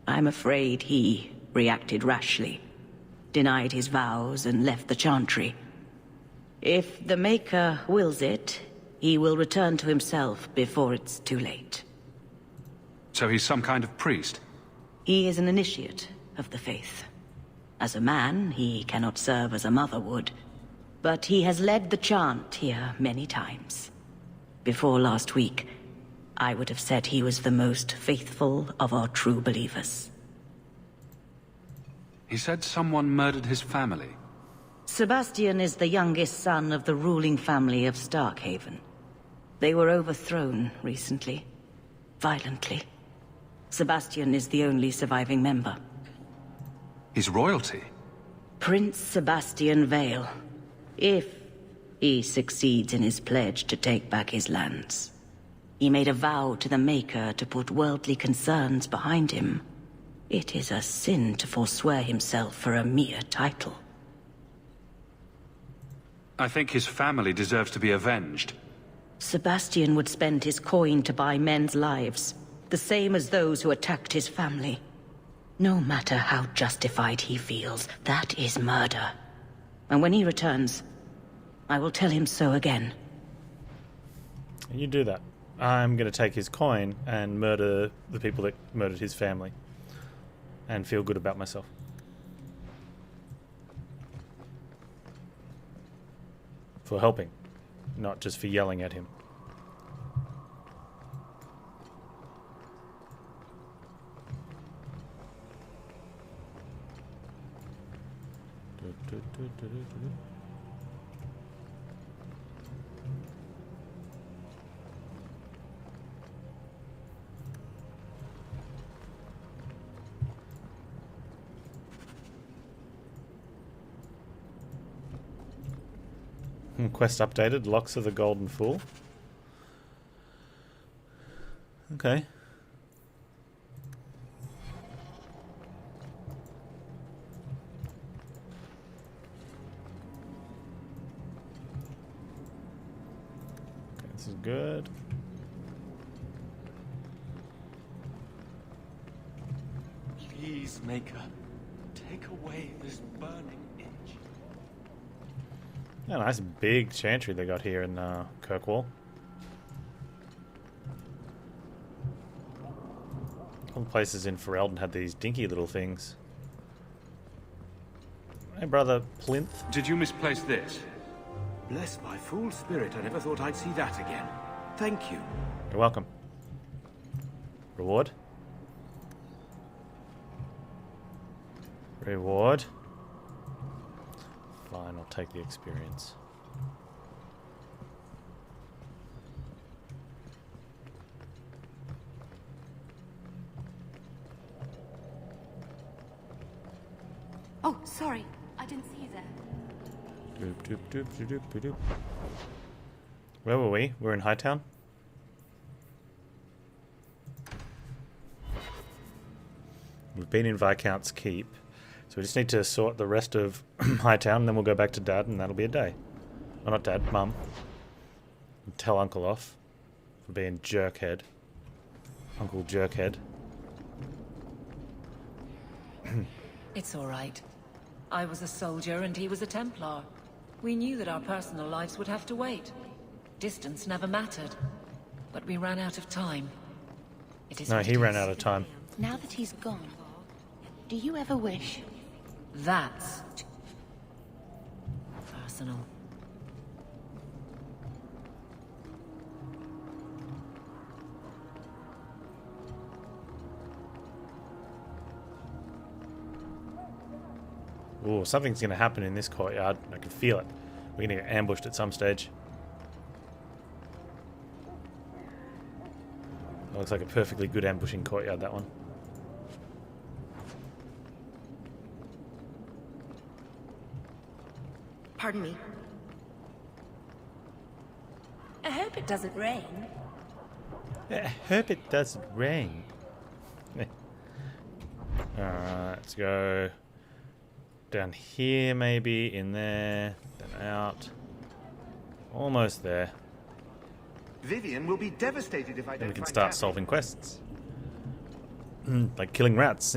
I'm afraid he reacted rashly, denied his vows and left the Chantry. If the Maker wills it, he will return to himself before it's too late. So he's some kind of priest? He is an initiate of the faith. As a man, he cannot serve as a mother would, but he has led the chant here many times. Before last week, I would have said he was the most faithful of our true believers. He said someone murdered his family. Sebastian is the youngest son of the ruling family of Starkhaven. They were overthrown recently, violently. Sebastian is the only surviving member. He's royalty? Prince Sebastian Vale, if he succeeds in his pledge to take back his lands. He made a vow to the Maker to put worldly concerns behind him. It is a sin to forswear himself for a mere title. I think his family deserves to be avenged. Sebastian would spend his coin to buy men's lives, the same as those who attacked his family. No matter how justified he feels, that is murder. And when he returns, I will tell him so again. You do that. I'm going to take his coin and murder the people that murdered his family. And feel good about myself. For helping, not just for yelling at him. Quest updated, Locks of the Golden Fool. Okay. Okay, this is good. Please, Maker, take away this burning itch. Yeah, nice big chantry they got here in Kirkwall. All the places in Felderen had these dinky little things. Hey, brother Plinth. Did you misplace this? Bless my fool spirit, I never thought I'd see that again. Thank you. You're welcome. Reward? Reward? Fine, I'll take the experience. Oh, sorry. I didn't see you there. Doop, doop, doop, doop, doop, doop. Where were we? We're in Hightown? We've been in Viscount's Keep. So we just need to sort the rest of Hightown, and then we'll go back to Dad, and that'll be a day. Oh, not Dad, Mum. And tell Uncle off for being jerkhead. Uncle Jerkhead. It's all right. I was a soldier and he was a Templar. We knew that our personal lives would have to wait. Distance never mattered. But we ran out of time. It is No, what he it ran is. out of time. Now that he's gone, do you ever wish? That's personal. Ooh, something's going to happen in this courtyard. I can feel it. We're going to get ambushed at some stage. That looks like a perfectly good ambushing courtyard, that one. Pardon me. I hope it doesn't rain. I hope it doesn't rain. Alright, let's go down here maybe, in there, then out. Almost there. Vivian will be devastated if I Then don't we can find start Kathy. solving quests. Like killing rats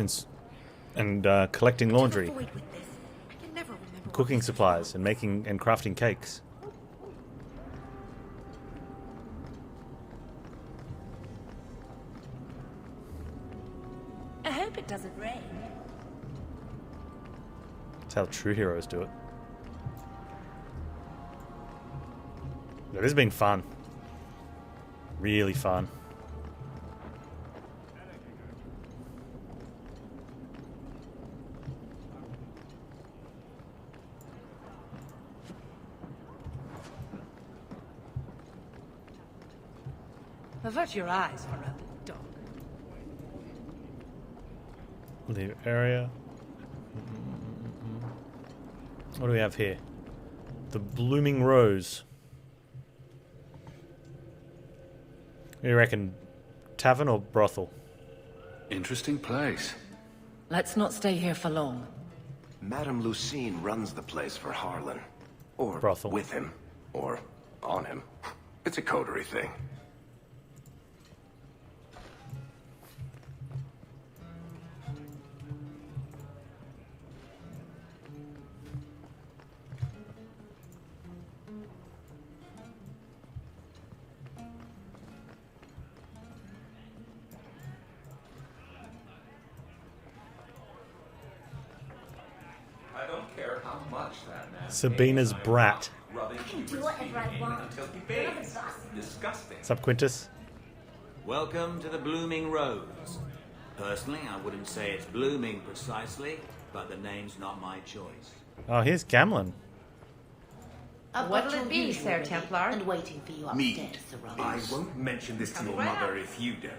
and collecting laundry. Cooking supplies and making and crafting cakes. I hope it doesn't rain. That's how true heroes do it. This has been fun. Really fun. Avert your eyes for a dog. Leave area. What do we have here? The Blooming Rose. What do you reckon? Tavern or brothel? Interesting place. Let's not stay here for long. Madame Lucine runs the place for Harlan. Or brothel. With him. Or on him. It's a coterie thing. I don't care how much that man Sabina's brat. rubbing I can do whatever I want. until he You're not begs. a boss. Disgusting. What's up, Quintus? Welcome to the Blooming Rose. Personally, I wouldn't say it's blooming precisely, but the name's not my choice. Oh, here's Gamlin. What'll it be, Sir Templar? And waiting for you Me. upstairs, Sir I Rose. won't mention this to your mother if you don't.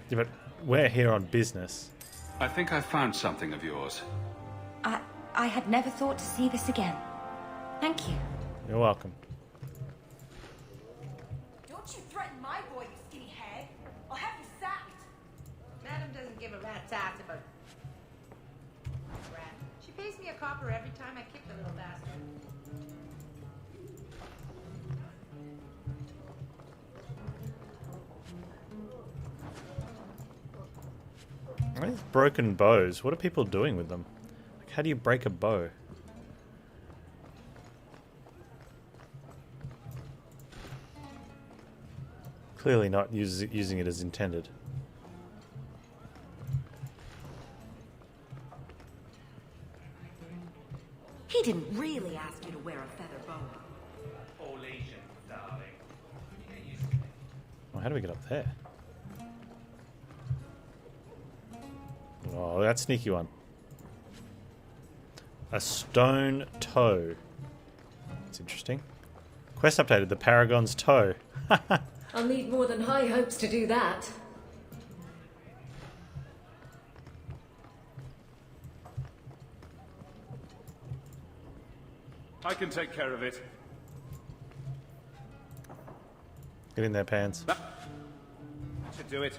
Yeah, but we're here on business. I think I found something of yours. I had never thought to see this again. Thank you. You're welcome. Don't you threaten my boy, you skinny hag. I'll have you sacked. Madam doesn't give a rat's ass about rat. She pays me a copper every time I kick the little bastard. These broken bows. What are people doing with them? Like, how do you break a bow? Clearly not using it as intended. He didn't really ask you to wear a feather boa. All Asian, darling. Oh, how do we get up there? Oh, that sneaky one. A stone toe. That's interesting. Quest updated. The Paragon's toe. I'll need more than high hopes to do that. I can take care of it. Get in there, Panz. That should do it.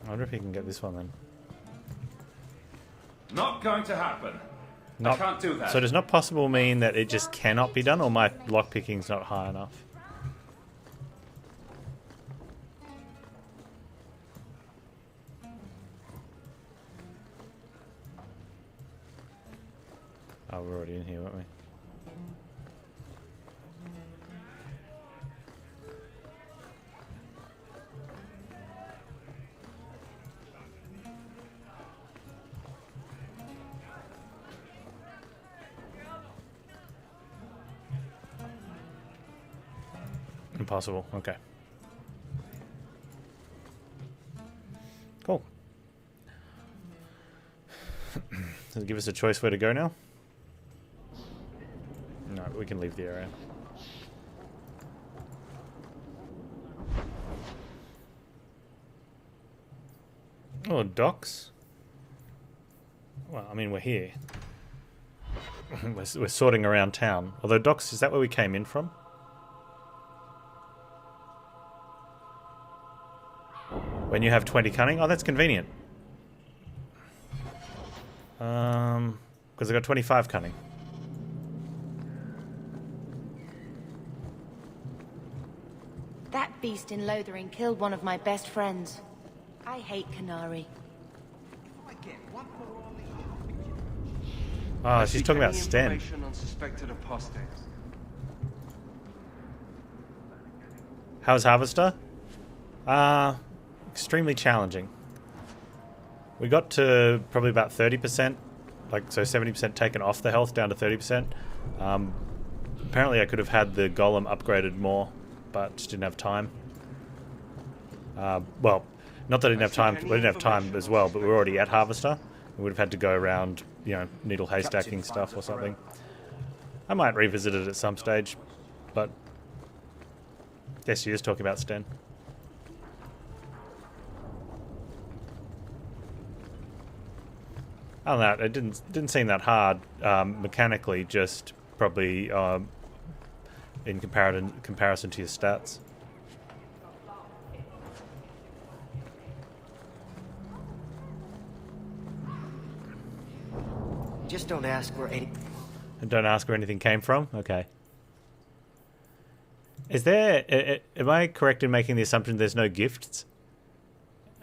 I wonder if he can get this one then. Not going to happen. Not, I can't do that. So does not possible mean that it just cannot be done, or my lockpicking's not high enough? Oh, we're already in here, weren't we? Impossible. Okay. Cool. Does it give us a choice where to go now? No, we can leave the area. Oh, docks. Well, I mean, we're here. We're sorting around town. Although docks, is that where we came in from? When you have 20 cunning? Oh, that's convenient. Because I got 25 cunning. That beast in Lothering killed one of my best friends. I hate Canary. Oh, she's talking about Sten. Unsuspected apostates. How's Harvester? Extremely challenging. We got to probably about 30%, like so 70% taken off the health down to 30%. Apparently I could have had the golem upgraded more, but just didn't have time. Well, not that I didn't have time, we didn't have time as well, but we were already at Harvester. We would have had to go around, you know, needle haystacking stuff or something. I might revisit it at some stage, but yes, she is talking about Sten. Other than that, it didn't seem that hard mechanically. Just probably in comparison to your stats. Just don't ask where any. And don't ask where anything came from. Okay. Is there? Am I correct in making the assumption there's no gifts?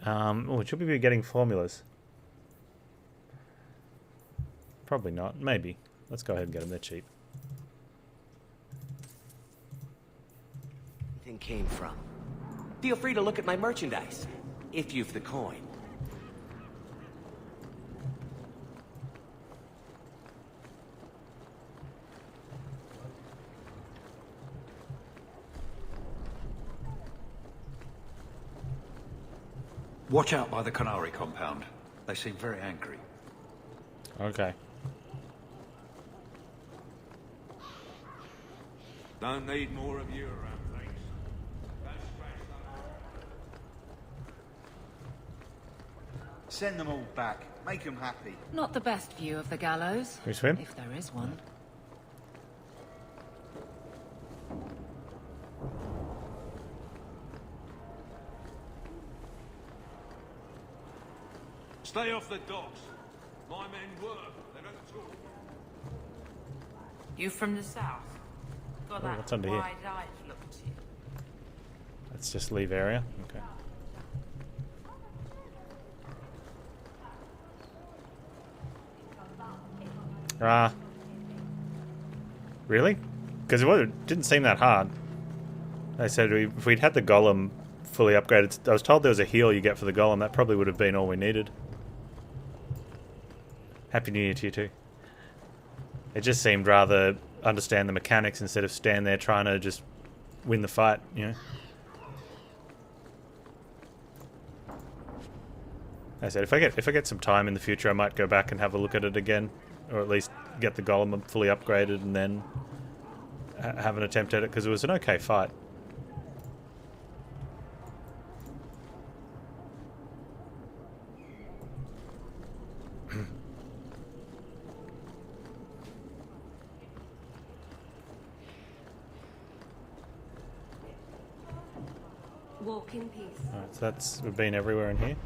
Oh, should we be getting formulas? Probably not. Maybe. Let's go ahead and get them. They're cheap. Anything came from. Feel free to look at my merchandise, if you've the coin. Watch out by the Canary compound. They seem very angry. Okay. Don't need more of you around, thanks. Send them all back. Make them happy. Not the best view of the gallows. Can we swim? If there is one. Stay off the docks. My men work, they don't talk. You from the south? Got that what's under here? wide-eyed look to you. Let's just leave area. Okay. Really? Because it didn't seem that hard. They said if we'd had the golem fully upgraded, I was told there was a heal you get for the golem. That probably would have been all we needed. Happy New Year to you too. It just seemed rather understand the mechanics instead of stand there trying to just win the fight, you know. I said if I get some time in the future, I might go back and have a look at it again, or at least get the golem fully upgraded and then have an attempt at it, because it was an okay fight. Walk in peace. Alright, so we've been everywhere in here.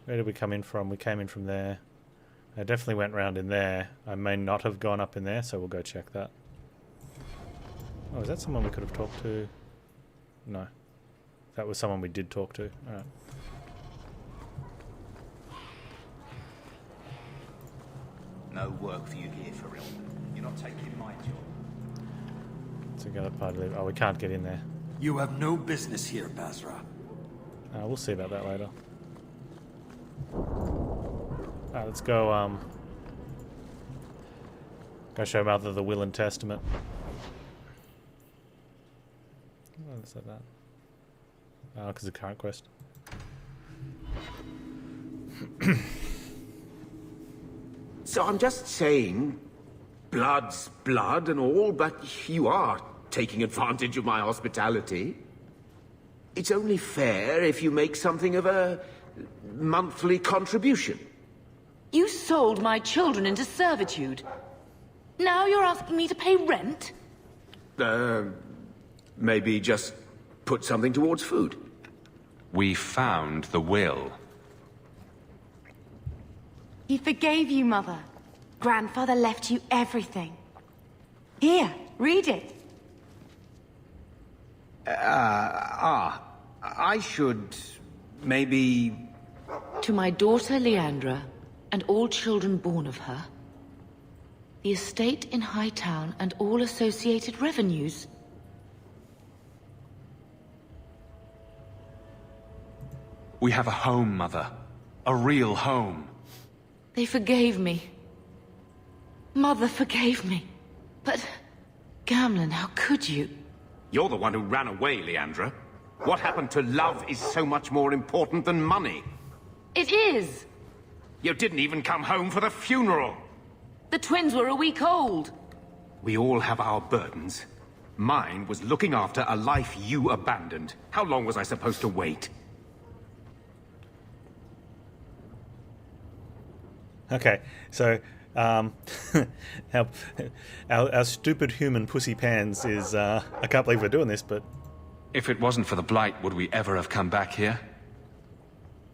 Where did we come in from? We came in from there. I definitely went round in there. I may not have gone up in there, so we'll go check that. Oh, is that someone we could have talked to? No. That was someone we did talk to. Alright. No no work for you here, Felderen. You're not taking my job. So the other part of it. Oh, we can't get in there. You have no business here, Basra. We'll see about that later. Alright, let's go, go show Mother the Will and Testament. Oh, let's like that. Oh, because of the current quest. So I'm just saying, blood's blood and all, but you are taking advantage of my hospitality. It's only fair if you make something of a monthly contribution. You sold my children into servitude. Now you're asking me to pay rent? Maybe just put something towards food. We found the will. He forgave you, Mother. Grandfather left you everything. Here, read it. I should maybe... To my daughter Leandra, and all children born of her, the estate in Hightown and all associated revenues. We have a home, Mother. A real home. They forgave me. Mother forgave me. But, Gamlen, how could you? You're the one who ran away, Leandra. What happened to love is so much more important than money. It is! You didn't even come home for the funeral. The twins were a week old. We all have our burdens. Mine was looking after a life you abandoned. How long was I supposed to wait? Okay, so our stupid human pussy Panz is I can't believe we're doing this, but if it wasn't for the Blight, would we ever have come back here?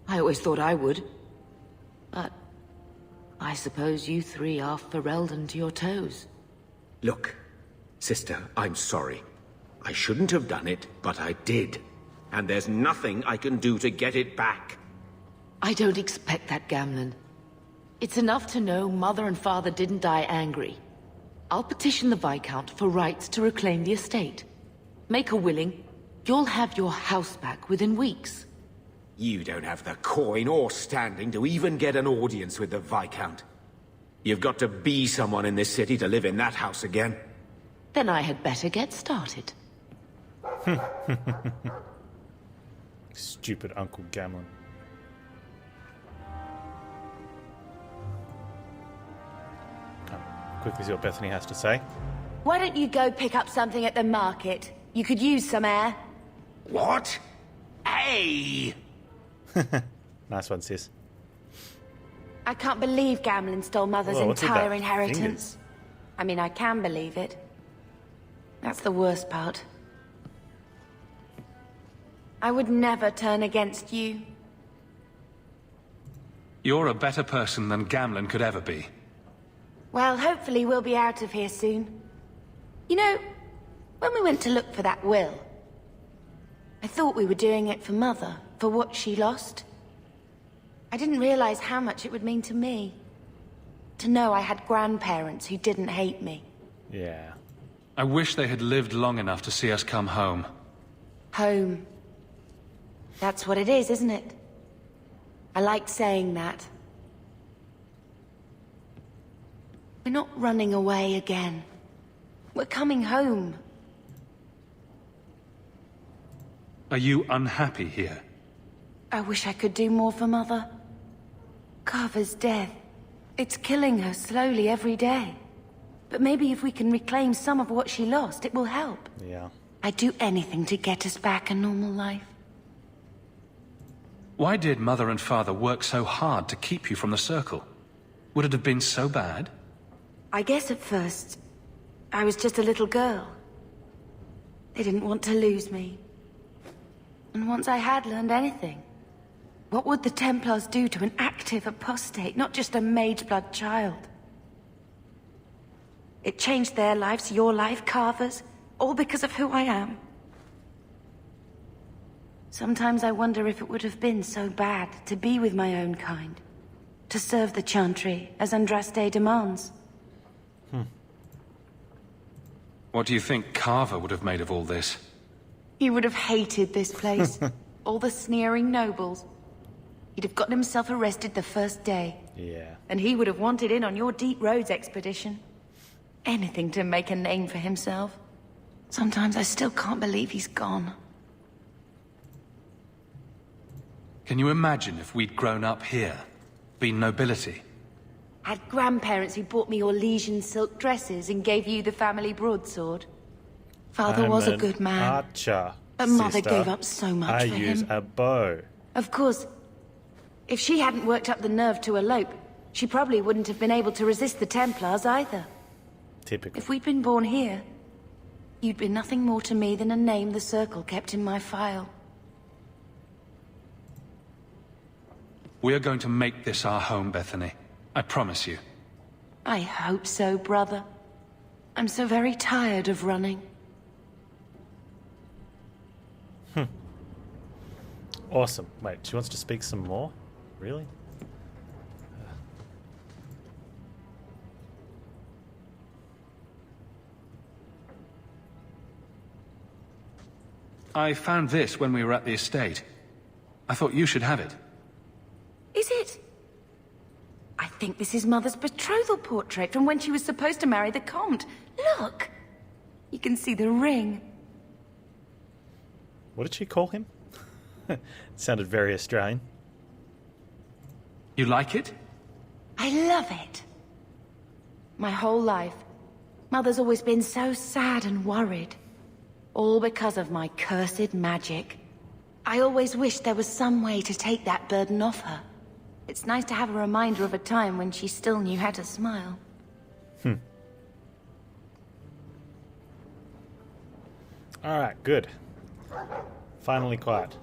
I always thought I would. But I suppose you three are Felderen to your toes. Look, sister, I'm sorry. I shouldn't have done it, but I did. And there's nothing I can do to get it back. I don't expect that, Gamlen. It's enough to know Mother and Father didn't die angry. I'll petition the Viscount for rights to reclaim the estate. Make a willing, you'll have your house back within weeks. You don't have the coin or standing to even get an audience with the Viscount. You've got to be someone in this city to live in that house again. Then I had better get started. Stupid Uncle Gamlen. Quickly see what Bethany has to say. Why don't you go pick up something at the market? You could use some air. What? Hey! Nice one, sis. I can't believe Gamlen stole Mother's What's with entire that inheritance. fingers? I mean, I can believe it. That's the worst part. I would never turn against you. You're a better person than Gamlen could ever be. Well, hopefully we'll be out of here soon. You know, when we went to look for that will, I thought we were doing it for Mother, for what she lost. I didn't realize how much it would mean to me. To know I had grandparents who didn't hate me. Yeah. I wish they had lived long enough to see us come home. Home. That's what it is, isn't it? I like saying that. We're not running away again. We're coming home. Are you unhappy here? I wish I could do more for Mother. Carver's death. It's killing her slowly every day. But maybe if we can reclaim some of what she lost, it will help. Yeah. I'd do anything to get us back a normal life. Why did Mother and Father work so hard to keep you from the Circle? Would it have been so bad? I guess at first, I was just a little girl. They didn't want to lose me. And once I had learned anything, what would the Templars do to an active apostate, not just a Mageblood child? It changed their lives, your life, Carver's, all because of who I am. Sometimes I wonder if it would have been so bad to be with my own kind. To serve the Chantry, as Andraste demands. What do you think Carver would have made of all this? He would have hated this place. All the sneering nobles. He'd have gotten himself arrested the first day. Yeah. And he would have wanted in on your Deep Roads expedition. Anything to make a name for himself. Sometimes I still can't believe he's gone. Can you imagine if we'd grown up here? Been nobility? Had grandparents who bought me Orlesian silk dresses and gave you the family broadsword. Father was a good man. Archer. But Mother sister. gave up so much I for use him. a bow. Of course, if she hadn't worked up the nerve to elope, she probably wouldn't have been able to resist the Templars either. Typical. If we'd been born here, you'd be nothing more to me than a name the Circle kept in my file. We are going to make this our home, Bethany. I promise you. I hope so, brother. I'm so very tired of running. Awesome. Wait, she wants to speak some more? Really? I found this when we were at the estate. I thought you should have it. Is it? I think this is Mother's betrothal portrait from when she was supposed to marry the Comte. Look! You can see the ring. What did she call him? It sounded very Australian. You like it? I love it. My whole life, Mother's always been so sad and worried. All because of my cursed magic. I always wished there was some way to take that burden off her. It's nice to have a reminder of a time when she still knew how to smile. Alright, good. Finally quiet.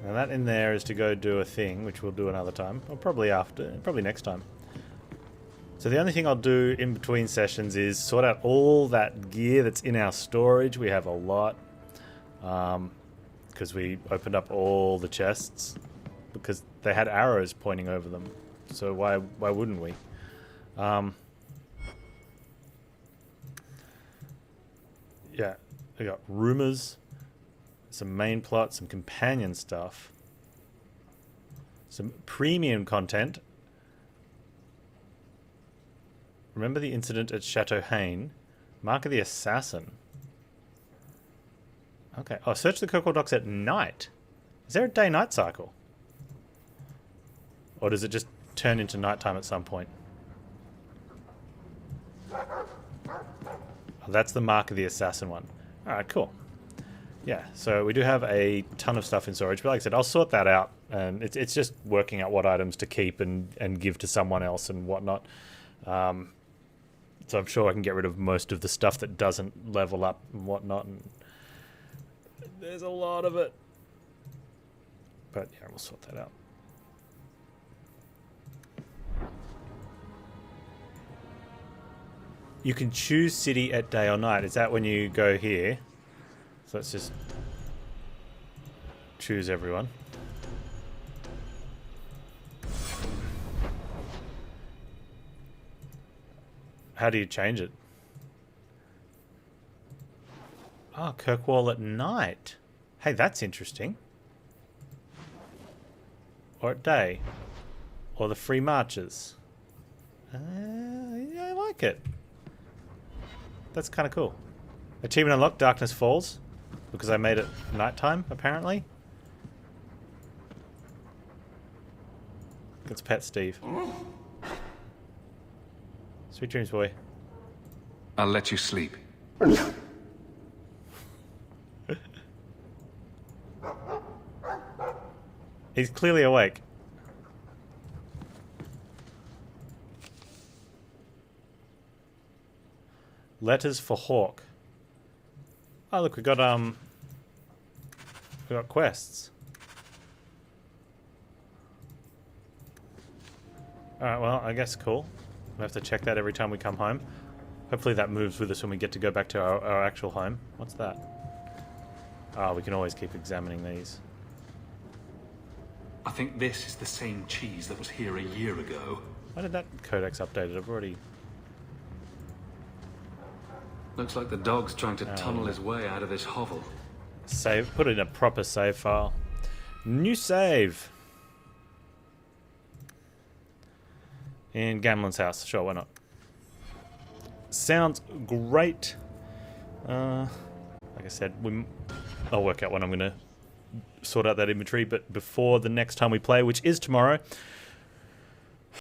Now that in there is to go do a thing, which we'll do another time. Or probably next time. So the only thing I'll do in between sessions is sort out all that gear that's in our storage. We have a lot. Because we opened up all the chests. Because they had arrows pointing over them. So why wouldn't we? Yeah, we got rumors. Some main plot, some companion stuff. Some premium content. Remember the incident at Chateau Haine? Mark of the Assassin. Okay. Oh, search the Kirkwall docks at night. Is there a day-night cycle? Or does it just turn into nighttime at some point? Oh, that's the Mark of the Assassin one. Alright, cool. Yeah, so we do have a ton of stuff in storage, but like I said, I'll sort that out, and it's just working out what items to keep and give to someone else and whatnot. So I'm sure I can get rid of most of the stuff that doesn't level up and whatnot, and there's a lot of it. But yeah, we'll sort that out. You can choose city at day or night. Is that when you go here? So let's just choose everyone. How do you change it? Oh, Kirkwall at night. Hey, that's interesting. Or at day. Or the free marches. Yeah, I like it. That's kind of cool. Achievement unlocked, Darkness Falls. Because I made it nighttime, apparently. It's Pet Steve. Sweet dreams, boy. I'll let you sleep. He's clearly awake. Letters for Hawke. Oh look, we got quests. Alright, well, I guess cool. We have to check that every time we come home. Hopefully that moves with us when we get to go back to our actual home. What's that? Oh, we can always keep examining these. I think this is the same cheese that was here a year ago. Why did that codex update? I've already... Looks like the dog's trying to tunnel his way out of this hovel. Save. Put it in a proper save file. New save. In Gamlen's house. Sure, why not? Sounds great. Like I said, I'll work out when I'm going to sort out that inventory, but before the next time we play, which is tomorrow,